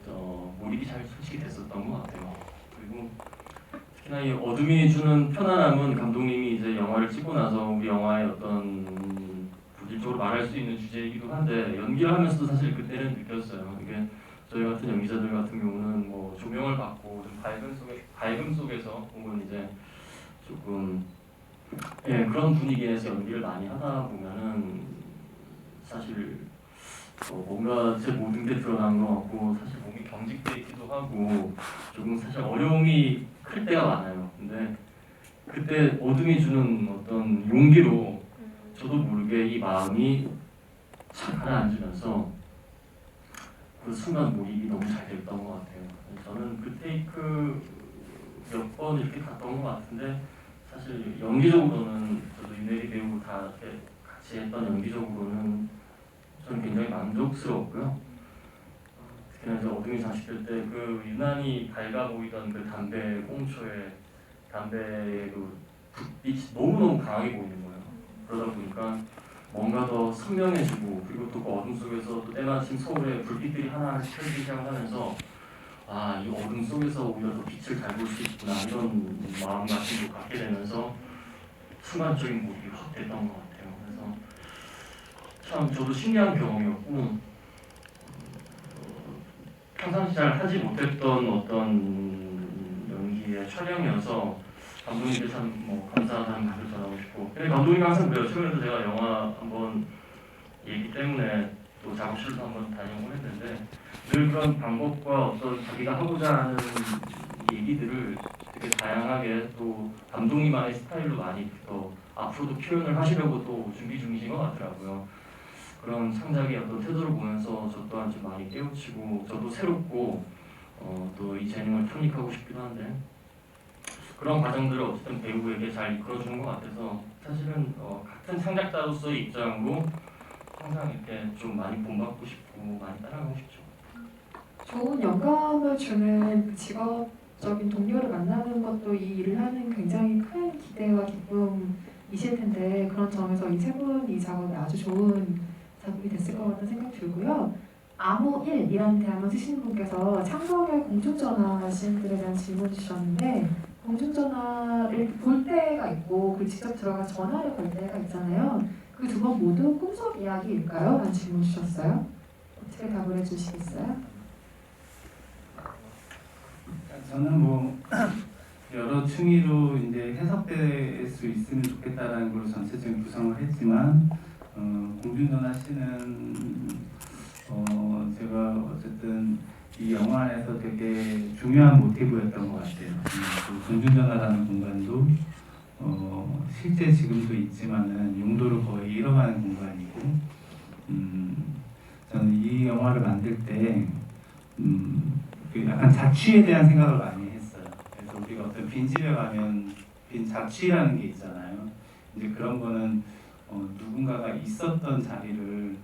몰입이 잘 솔직히 됐었던 것 같아요. 그리고 특히나 이 어둠이 주는 편안함은 감독님이 이제 영화를 찍고 나서 우리 영화의 어떤 본질적으로 말할 수 있는 주제이기도 한데 연기를 하면서도 사실 그때는 느꼈어요. 이게 저희 같은 연기자들 같은 경우는 뭐 조명을 받고 좀 밝음 속에서 혹은 이제 조금 그런 분위기에서 연기를 많이 하다 보면은 사실 뭔가 제 모든 게 드러난 것 같고 사실 몸이 경직돼 있기도 하고 조금 사실 어려움이 클 때가 많아요. 근데 그때 어둠이 주는 어떤 용기로 저도 모르게 이 마음이 착 가라앉으면서 그 순간 몰입이 너무 잘 됐던 것 같아요. 저는 그 테이크 몇 번 이렇게 갔던 것 같은데 사실 연기적으로는 저도 윤혜리 배우 다 이렇게 같이 했던 연기적으로는 저는 굉장히 만족스러웠고요. 특히나 이제 어둠이 장식될 때 그 유난히 밝아 보이던 그 담배 꽁초에 담배의 그 빛이 너무너무 강하게 보이는 거예요. 그러다 보니까 뭔가 더 선명해지고 그리고 또 그 어둠 속에서 또 때마침 서울에 불빛들이 하나씩 켜지기 시작하면서 이 어둠 속에서 오히려 더 빛을 잘 볼 수 있구나 이런 마음 같은 걸 갖게 되면서 순간적인 몰입이 확 됐던 것 같아요. 그래서 참 저도 신기한 경험이었고 평상시 잘 하지 못했던 어떤 연기의 촬영이어서 감독님께 참 감사하다는 말을 전하고 싶고 근데 감독님 항상 그래요. 최근에도 제가 영화 한번 얘기 때문에 또 작업실도 한번 다녀오고 했는데 늘 그런 방법과 어떤 자기가 하고자 하는 얘기들을 되게 다양하게 또 감독님만의 스타일로 많이 더 앞으로도 표현을 하시려고 또 준비 중이신 것 같더라고요. 그런 창작의 어떤 태도를 보면서 저 또한 좀 많이 깨우치고 저도 새롭고 또 이 재능을 탐닉하고 싶기도 한데 그런 과정들을 어쨌든 배우에게 잘 이끌어주는 것 같아서 사실은 같은 창작자로서의 입장으로 항상 이렇게 좀 많이 본받고 싶고 많이 따라가고 싶죠. 좋은 영감을 주는 그 직업적인 동료를 만나는 것도 이 일을 하는 굉장히 큰 기대와 기쁨이실 텐데 그런 점에서 이 세 분이 작업이 아주 좋은 작품이 됐을 것 같다는 생각이 들고요. 아무1이라는 대학만 쓰시는 분께서 창석의 공중전화 씬들에 대한 질문 주셨는데 공중전화를 볼 때가 있고 그 직접 들어가서 전화를 걸 때가 있잖아요. 그 두 번 모두 꿈속 이야기일까요? 라는 질문 주셨어요. 어떻게 답을 해주시겠어요? 저는 여러 층위로 이제 해석될 수 있으면 좋겠다라는 걸 전체적인 구성을 했지만 공중전화 씨는 제가 어쨌든 이 영화 안에서 되게 중요한 모티브였던 것 같아요. 그 공중전화라는 공간도 실제 지금도 있지만은 용도를 거의 잃어가는 공간이고 저는 이 영화를 만들 때 그 약간 자취에 대한 생각을 많이 했어요. 그래서 우리가 어떤 빈집에 가면 빈 자취라는 게 있잖아요. 이제 그런 거는 누군가가 있었던 자리를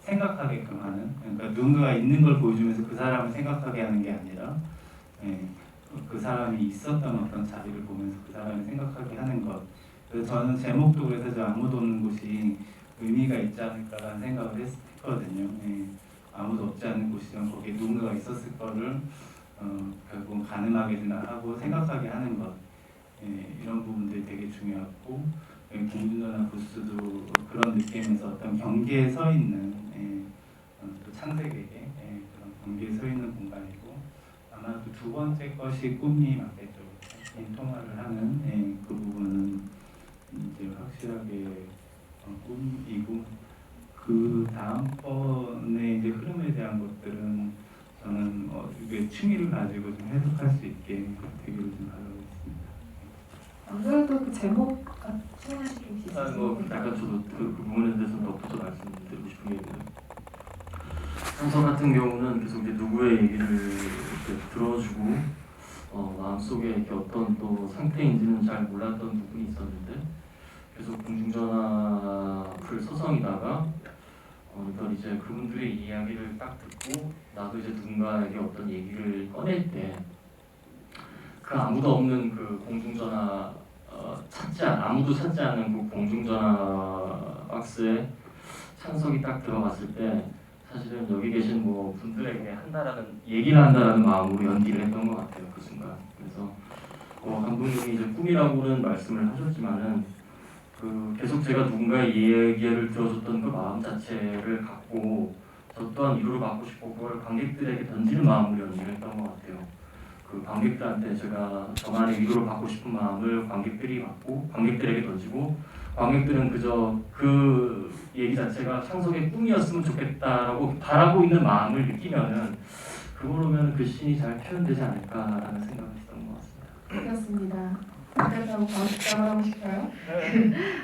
생각하게끔 하는, 그러니까 누군가가 있는 걸 보여주면서 그 사람을 생각하게 하는 게 아니라 그 사람이 있었던 어떤 자리를 보면서 그 사람을 생각하게 하는 것. 그래서 저는 제목도 그래서 저 아무도 없는 곳이 의미가 있지 않을까라는 생각을 했거든요. 아무도 없지 않은 곳이면 거기에 누군가가 있었을 거를 결국 가늠하게나 하고 생각하게 하는 것. 이런 부분들이 되게 중요하고 공중전화 부스도 그런 느낌에서 어떤 경계에 서 있는 또 창세계에 그런 경계에 서 있는 공간이고 아마 그 두 번째 것이 꿈이 맞겠죠. 통화를 하는 그 부분은 이제 확실하게 꿈이고 그 다음번에 이제 흐름에 대한 것들은 저는 이게 취미를 가지고 좀 해석할 수 있게 되기를 좀 바라고 있습니다. 안 그래도 그 제목 소개하실 게 있으세요? 약간 저도 그 부분에 대해서 덧붙여 말씀드리고 싶은 게 있는데 창석 같은 경우는 계속 이제 누구의 얘기를 이렇게 들어주고 마음속에 이렇게 어떤 또 상태인지는 잘 몰랐던 부분이 있었는데 계속 공중전화를 서성이다가 이걸 이제 그분들의 이야기를 딱 듣고 나도 이제 누군가에게 어떤 얘기를 꺼낼 때 그 아무도 없는 그 공중전화 아무도 찾지 않는 그 공중전화 박스에 창석이 딱 들어갔을 때 사실은 여기 계신 분들에게 얘기를 한다라는 마음으로 연기를 했던 것 같아요. 그 순간. 그래서 감독님이 이제 꿈이라고는 말씀을 하셨지만은 계속 제가 누군가의 얘기를 들어줬던 그 마음 자체를 갖고 저 또한 위로를 받고 싶고 그걸 관객들에게 던지는 마음으로 연기를 했던 것 같아요. 그 관객들한테 제가 저만의 위로를 받고 싶은 마음을 관객들이 받고 관객들에게 던지고 관객들은 그저 그 얘기 자체가 창석의 꿈이었으면 좋겠다라고 바라고 있는 마음을 느끼면은 그거로면 그 씬이 잘 표현되지 않을까라는 생각을 했던 것 같습니다. 그렇습니다. 그렇다고 답을 하고 싶어요.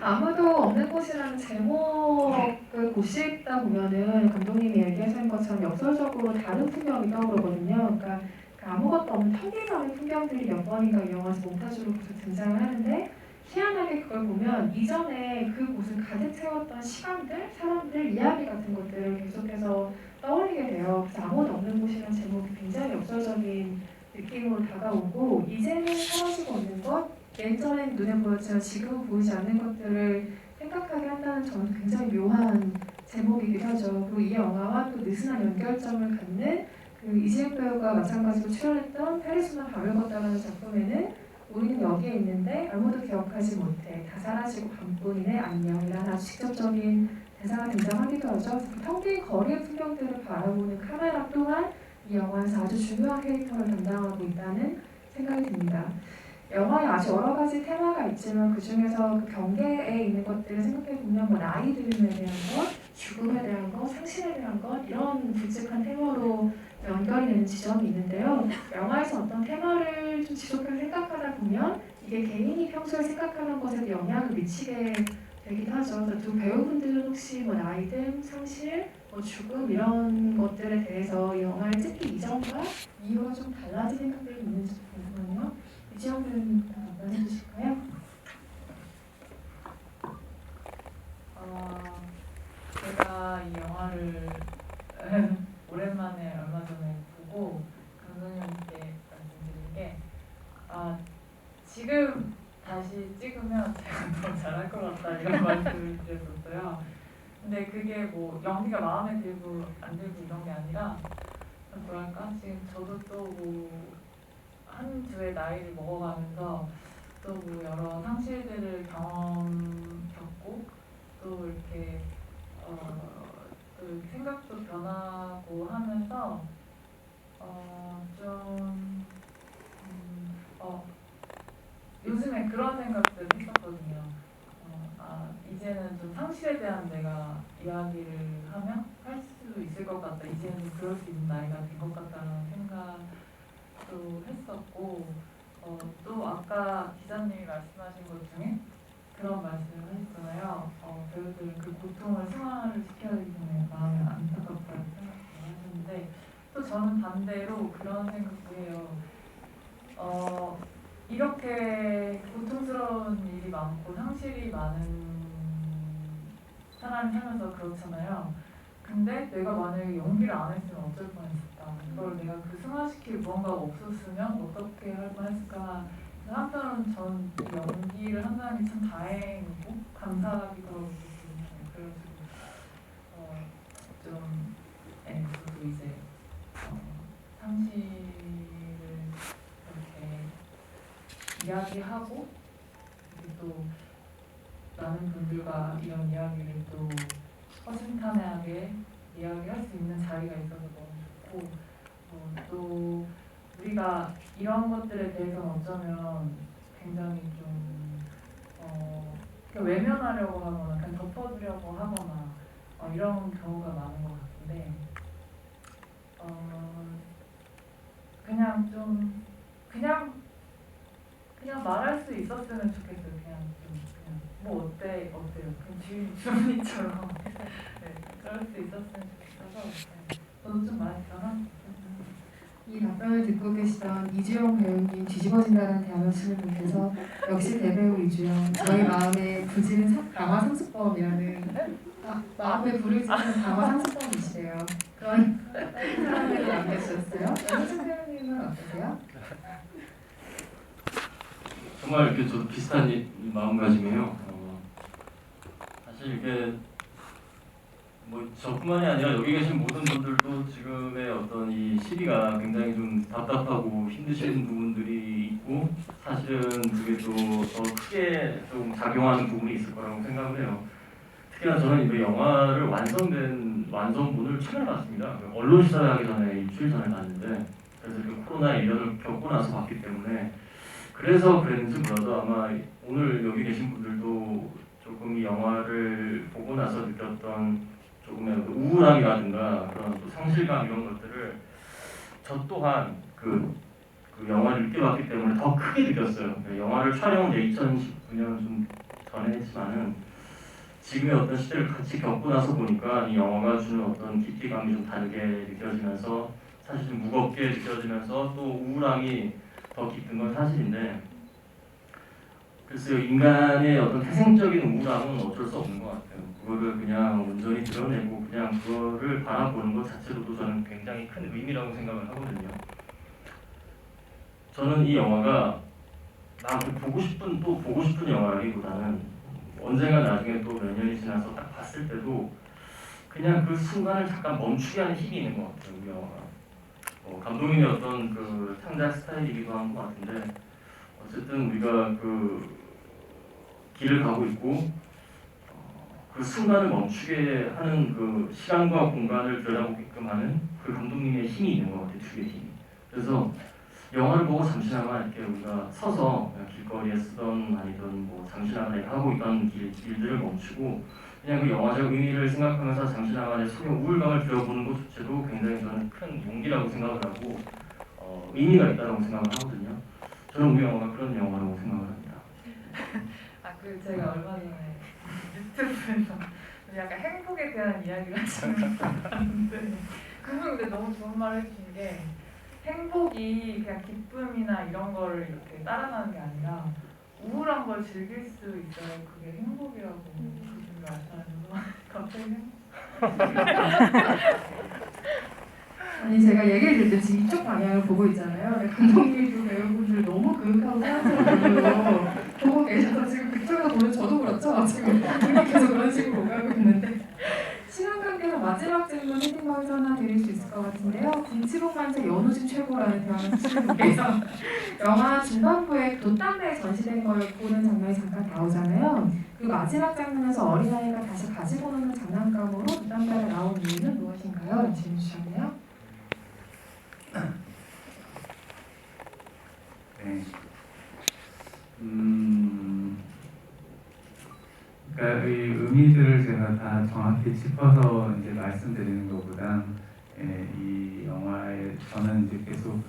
아무도 없는 곳이라는 제목을 보시다 보면은 감독님이 얘기하신 것처럼 역설적으로 다른 풍경이 떠오르거든요. 그러니까 아무것도 없는 텅빈함의 풍경들이 몇 번인가 이 영화에서 몽타주로 계속 등장을 하는데 희한하게 그걸 보면 이전에 그곳을 가득 채웠던 시간들, 사람들, 이야기 같은 것들을 계속해서 떠올리게 돼요. 그래서 아무도 없는 곳이라는 제목이 굉장히 역설적인 느낌으로 다가오고 이제는 사라지고 있는 것, 예전엔 눈에 보였지만 지금은 보이지 않는 것들을 생각하게 한다는 점은 굉장히 굉장히 묘한 제목이기도 하죠. 그리고 이 영화와 또 느슨한 연결점을 갖는 그 이재용 배우가 마찬가지로 출연했던 페르소나 밤을 걷다라는 작품에는 우리는 여기에 있는데 아무도 기억하지 못해 다 사라지고 밤뿐이네 안녕이라는 아주 직접적인 대사가 등장하기도 하죠. 텅 빈 거리의 풍경들을 바라보는 카메라 또한 이 영화에서 아주 중요한 캐릭터를 담당하고 있다는 생각이 듭니다. 영화에 아주 여러 가지 테마가 있지만 그 중에서 그 경계에 있는 것들을 생각해 보면 뭐 나이듦에 대한 것, 죽음에 대한 것, 상실에 대한 것 이런 굵직한 테마로 연결이 되는 지점이 있는데요. 영화에서 어떤 테마를 좀 지속해서 생각하다 보면 이게 개인이 평소에 생각하는 것에도 영향을 미치게 되기도 하죠. 그래서 두 배우분들은 혹시 뭐 나이듦, 상실, 뭐 죽음 이런 것들에 대해서 이 영화를 찍기 이전과 이후가 좀 달라진 생각들이 있는지 궁금하네요. 이지영 배우님 답변해 주실까요? 제가 이 영화를 오랜만에 얼마 전에 보고 감독님께 말씀드린 게 지금 다시 찍으면 제가 더 잘할 것 같다 이런 말씀을 드렸었어요. 근데 그게 뭐 연기가 마음에 들고 안 들고 이런 게 아니라 뭐랄까 지금 저도 또 뭐 한주의 나이를 먹어가면서 또 뭐 여러 상실들을 겪고 또 이렇게 또 이렇게 생각도 변하고 하면서 요즘에 그런 생각들을 했었거든요. 이제는 좀 상실에 대한 내가 이야기를 하면 할 수 있을 것 같다. 이제는 그럴 수 있는 나이가 된 것 같다는 생각도 했었고 또 아까 기자님이 말씀하신 것 중에 그런 말씀을 하셨잖아요. 배우들은 그 고통을 승화를 시켜야 되기 때문에 마음이 안타깝다는 생각을 하셨는데 또 저는 반대로 그런 생각도 해요. 이렇게 고통스러운 일이 많고 상실이 많은 사람이 살면서 그렇잖아요. 근데 내가 만약에 연기를 안 했으면 어쩔 뻔했을까. 이걸 내가 그 승화시킬 무언가가 없었으면 어떻게 할 뻔했을까. 한편으로는 저는 연기를 한다는 게 참 다행이고 감사하기도 하고 그래가지고 저도 이제 상실을 이렇게 이야기하고 또 많은 분들과 이런 이야기를 또 허심탄회하게 이야기할 수 있는 자리가 있어서 너무 좋고 또 우리가 이런 것들에 대해서는 어쩌면 굉장히 좀 외면하려고 하거나 그냥 덮어두려고 하거나 이런 경우가 많은 것 같은데 그냥 말할 수 있었으면 좋겠어요. 그냥 뭐 어때요? 그냥 주문이처럼 그럴 수 있었으면 좋겠어서 저도 좀 많이 변한. 이 답변을 듣고 계시던 이주영 배우님 뒤집어진다는 대한민국님께서 역시 대배우 이주영 저희 마음에 부지는 강화 상수법이라는 마음에 불을 지르는 강화 상수법이시래요. 그런 사람들을 남겨주셨어요. 이주영 배우님은 어떠세요? 정말 이렇게 저도 비슷한 마음가짐이에요. 사실 이게 뭐 저뿐만이 아니라 여기 계신 모든 분들도 지금의 어떤 이 시기가 굉장히 좀 답답하고 힘드신 부분들이 있고 사실은 그게 또 더 크게 좀 작용하는 부분이 있을 거라고 생각을 해요. 특히나 저는 이 영화를 완성본을 최근에 봤습니다. 언론 시사를 하기 전에 일주일 전에 봤는데 그래서 이렇게 코로나 1년을 겪고 나서 봤기 때문에 그래서 그랬는지 몰라도 아마 오늘 여기 계신 분들도 조금 이 영화를 보고 나서 느꼈던 조금의 우울함이라든가 그런 또 상실감 이런 것들을 저 또한 그 영화를 느껴봤기 때문에 더 크게 느꼈어요. 영화를 촬영은 2019년 좀 전에 했지만은 지금의 어떤 시대를 같이 겪고 나서 보니까 이 영화가 주는 어떤 깊이감이 좀 다르게 느껴지면서 사실 좀 무겁게 느껴지면서 또 우울함이 더 깊은 건 사실인데 글쎄요, 인간의 어떤 태생적인 우울함은 어쩔 수 없는 것 같아요. 그거를 그냥 온전히 드러내고 그냥 그거를 바라보는 것 자체로도 저는 굉장히 큰 의미라고 생각을 하거든요. 저는 이 영화가 보고 싶은 영화라기보다는 언젠가 나중에 또 몇 년이 지나서 딱 봤을 때도 그냥 그 순간을 잠깐 멈추게 하는 힘이 있는 것 같아요. 우리 영화가. 감독님의 어떤 그 창작 스타일이기도 한 것 같은데 어쨌든 우리가 그 길을 가고 있고 그 순간을 멈추게 하는 그 시간과 공간을 들여다보게끔 하는 그 감독님의 힘이 있는 것 같아요. 주의 힘이. 그래서 영화를 보고 잠시나마 이렇게 우리가 서서 그냥 길거리에 쓰던 아니든 뭐 잠시나마 이렇게 하고 있던 길들을 멈추고 그냥 그 영화적 의미를 생각하면서 잠시나마 내 속의 우울감을 들여보는 것조차도 굉장히 저는 큰 용기라고 생각을 하고 의미가 있다고 생각을 하거든요. 저는 우리 영화가 그런 영화라고 생각을 합니다. 제가 얼마 전에 유튜브에서 약간 행복에 대한 이야기를 하시는 분 봤는데 그분 근데 너무 좋은 말을 해주신 게 행복이 그냥 기쁨이나 이런 거를 이렇게 따라가는 게 아니라 우울한 걸 즐길 수 있어야 그게 행복이라고 그분이 말씀하셔서 갑자기 아니 제가 얘기를 들을 때 지금 이쪽 방향을 보고 있잖아요. 근데 감독님도 배우분들 너무 그윽하고 사랑스러워 보고 계셔서 지금 그쪽으로 보면 저도 그렇죠. 지금 눈이 계속 그런 식으로 오가고 있는데 시간 관계로 마지막 질문 헤딩방에서 하나 드릴 수 있을 것 같은데요. 김치복만세 연우진 최고라는 대화를 쓰시는 분께서 영화 중반부에 돛담배에 전시된 걸 보는 장면이 잠깐 나오잖아요. 그 마지막 장면에서 어린아이가 다시 가지고 노는 장난감으로 돛담배가 나온 이유는 무엇인가요? 질문 주셨네요. 네. 그러니까 이 의미들을 제가 다 정확히 짚어서 이제 말씀드리는 것보다 이 영화에 저는 이제 계속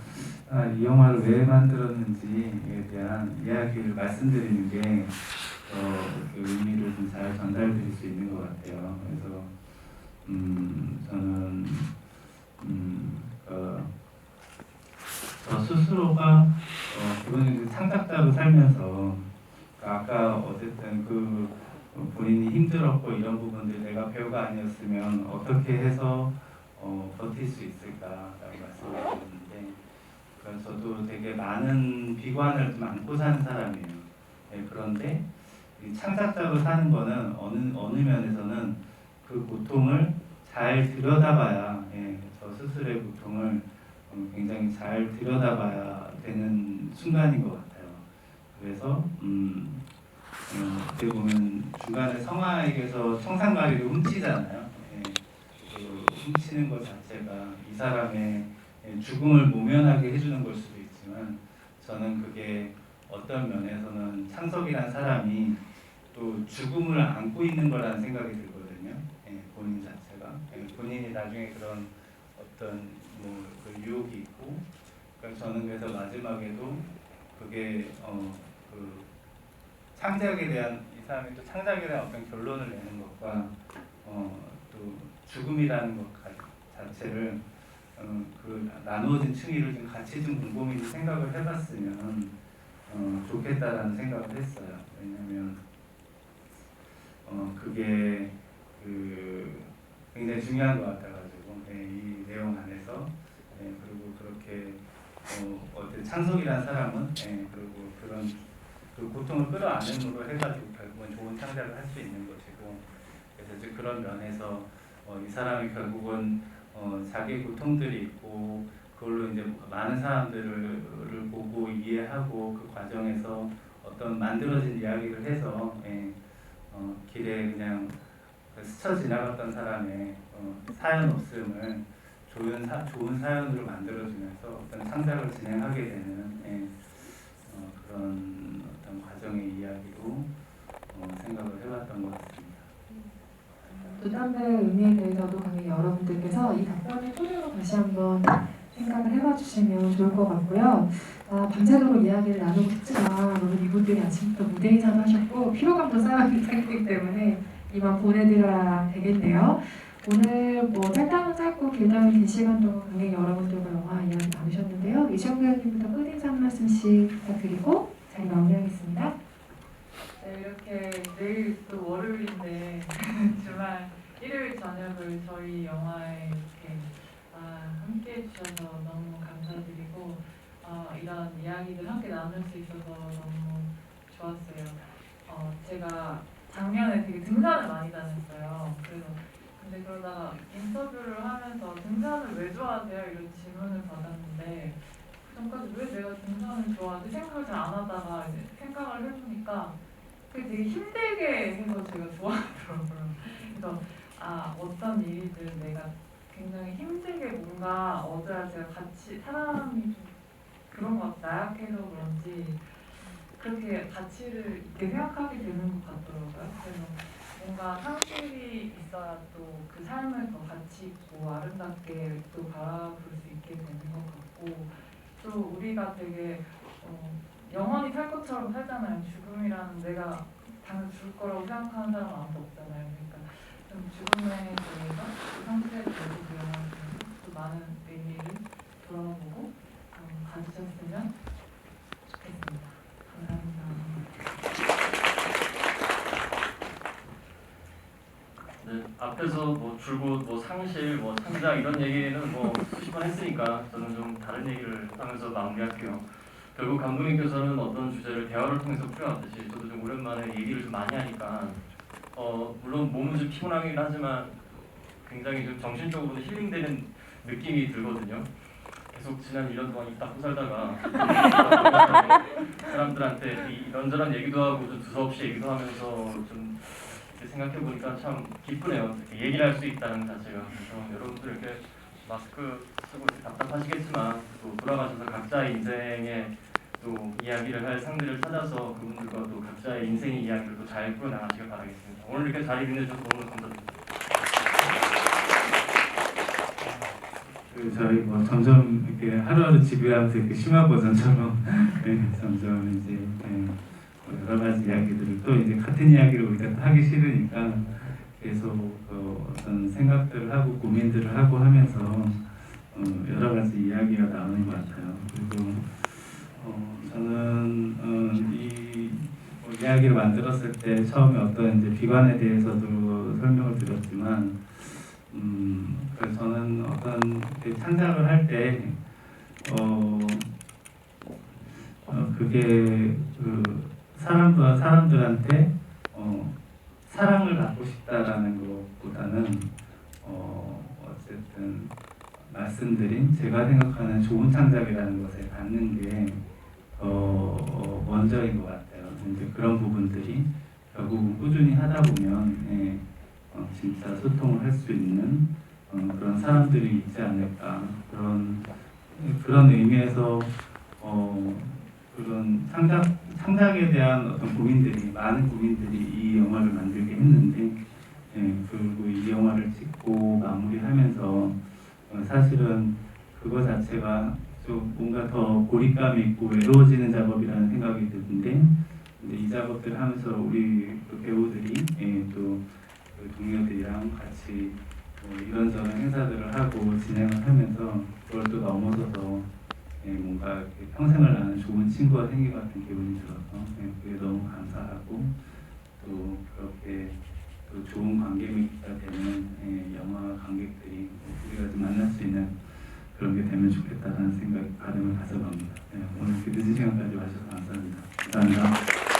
이 영화를 왜 만들었는지에 대한 이야기를 말씀드리는 게 그 의미를 좀 잘 전달드릴 수 있는 것 같아요. 그래서 저는 저 스스로가 그분이 창작자로 살면서 아까 어쨌든 그 본인이 힘들었고 이런 부분들 내가 배우가 아니었으면 어떻게 해서 버틸 수 있을까라고 말씀드렸는데 저도 되게 많은 비관을 좀 안고 사는 사람이에요. 그런데 이 창작자로 사는 거는 어느 면에서는 그 고통을 잘 들여다봐야 저 스스로의 고통을 굉장히 잘 들여다봐야 되는 순간인 것 같아요. 그래서 어떻게 보면 중간에 성아에게서 청산가리를 훔치잖아요. 그 훔치는 것 자체가 이 사람의 죽음을 모면하게 해주는 걸 수도 있지만 저는 그게 어떤 면에서는 창석이란 사람이 또 죽음을 안고 있는 거라는 생각이 들거든요. 본인 자체가 본인이 나중에 그런 어떤 그 유혹이 있고 그러니까 저는 그래서 마지막에도 그게 그 창작에 대한 이 사람이 또 창작에 대한 어떤 결론을 내는 것과 또 죽음이라는 것 자체를 그 나누어진 층위를 좀 같이 좀 곰곰이 생각을 해봤으면 좋겠다라는 생각을 했어요. 왜냐하면 그게 그 굉장히 중요한 것 같아가지고 이 내용 안에서 그리고 그렇게 어떤 창석이라는 사람은 그리고 그런 그 고통을 끌어안음으로 해가지고 결국은 좋은 창작을 할 수 있는 것이고 그래서 이제 그런 면에서 이 사람이 결국은 자기 고통들이 있고 그걸로 이제 많은 사람들을 보고 이해하고 그 과정에서 어떤 만들어진 이야기를 해서 길에 그냥 스쳐 지나갔던 사람의 사연 없음을 좋은 사연으로 만들어주면서 어떤 창작을 진행하게 되는 그런 어떤 과정의 이야기로 생각을 해봤던 것 같습니다. 돛담배의 의미에 대해서도 관객 여러분들께서 이 답변을 토대로 다시 한번 생각을 해봐 주시면 좋을 것 같고요. 밤새도록 이야기를 나누고 싶지만 오늘 이분들이 아침부터 무대 인사도 하셨고 피로감도 쌓여있는 상태이기 때문에 이만 보내드려야 되겠네요. 오늘 짧다면 짧고 길다면 긴 시간 동안 관객 여러분들과 영화 이야기 나누셨는데요. 이시영 배우님부터 끝인사 한 말씀씩 부탁드리고 잘 마무리하겠습니다. 네, 이렇게 내일 또 월요일인데 주말 일요일 저녁을 저희 영화에 이렇게 함께 해주셔서 너무 감사드리고 이런 이야기들 함께 나눌 수 있어서 너무 좋았어요. 제가 작년에 되게 등산을 많이 다녔어요. 그래서 근데 그러다가 인터뷰를 하면서 등산을 왜 좋아하세요? 이런 질문을 받았는데 그 전까지 왜 내가 등산을 좋아하지? 생각을 잘 안 하다가 이제 생각을 해보니까 그게 되게 힘들게 해서 제가 좋아하더라고요. 그래서 어떤 일이든 내가 굉장히 힘들게 뭔가 얻어야 제가 같이 사람이 좀 그런 것 같아 나약해서 그런지 그렇게 가치를 있게 생각하게 되는 것 같더라고요. 그래서 뭔가 상실이 있어야 또 그 삶을 더 가치 있고 아름답게 또 바라볼 수 있게 되는 것 같고 또 우리가 되게 영원히 살 것처럼 살잖아요. 죽음이라는 내가 당연 죽을 거라고 생각하는 사람은 아무도 없잖아요. 그러니까 좀 죽음에 대해서 또 상실에 대해서 또 많은 의미를 돌아보고 가지셨으면 좋겠습니다. 감사합니다. 네, 앞에서 뭐 줄곧 뭐 상실, 뭐 창작 이런 얘기는 뭐 수십 번 했으니까 저는 좀 다른 얘기를 하면서 마무리할게요. 결국 감독님께서는 어떤 주제를 대화를 통해서 풀어왔듯이 저도 좀 오랜만에 얘기를 좀 많이 하니까 물론 몸은 좀 피곤하긴 하지만 굉장히 좀 정신적으로도 힐링되는 느낌이 들거든요. 계속 지난 1년 동안 입 닫고 살다가 사람들한테 이런저런 얘기도 하고 좀 두서없이 얘기도 하면서 좀 생각해보니까 참 기쁘네요. 이렇게 얘기를 할 수 있다는 자체가. 그래서 여러분들 이렇게 마스크 쓰고 이렇게 답답하시겠지만 또 돌아가셔서 각자의 인생에 또 이야기를 할 상대를 찾아서 그분들과 또 각자의 인생의 이야기를 또 잘 풀어나가시길 바라겠습니다. 오늘 이렇게 자리 빛내주셔서 너무 감사드립니다. 저희 뭐 점점 이렇게 하루하루 지루하면서 이렇게 심화 버전처럼 네, 점점 이제 뭐 여러 가지 이야기들을 또 이제 같은 이야기를 우리가 하기 싫으니까 계속 어떤 생각들을 하고 고민들을 하고 하면서 여러 가지 이야기가 나오는 것 같아요. 그리고 저는 뭐 이야기를 만들었을 때 처음에 어떤 이제 비관에 대해서도 설명을 드렸지만 그래서 저는 어떤 창작을 할 때 그게 그 사람들한테 사랑을 받고 싶다라는 것보다는 어쨌든 말씀드린 제가 생각하는 좋은 창작이라는 것에 받는 게 먼저인 것 같아요. 이제 그런 부분들이 결국은 꾸준히 하다 보면 진짜 소통을 할 수 있는 그런 사람들이 있지 않을까 그런 의미에서 그런 창작에 대한 어떤 많은 고민들이 이 영화를 만들게 했는데 그리고 이 영화를 찍고 마무리하면서 사실은 그거 자체가 좀 뭔가 더 고립감이 있고 외로워지는 작업이라는 생각이 드는데 근데 이 작업들을 하면서 우리 배우들이 또 동료들이랑 같이 이런저런 행사들을 하고 진행을 하면서 그걸 또 넘어서서 뭔가 이렇게 평생을 아는 좋은 친구가 생긴 것 같은 기분이 들어서 그게 너무 감사하고 또 그렇게 또 좋은 관계가 되는 영화 관객들이 우리가 좀 만날 수 있는 그런 게 되면 좋겠다라는 생각 바람을 가져봅니다. 오늘 이렇게 늦은 시간까지 와주셔서 감사합니다. 감사합니다.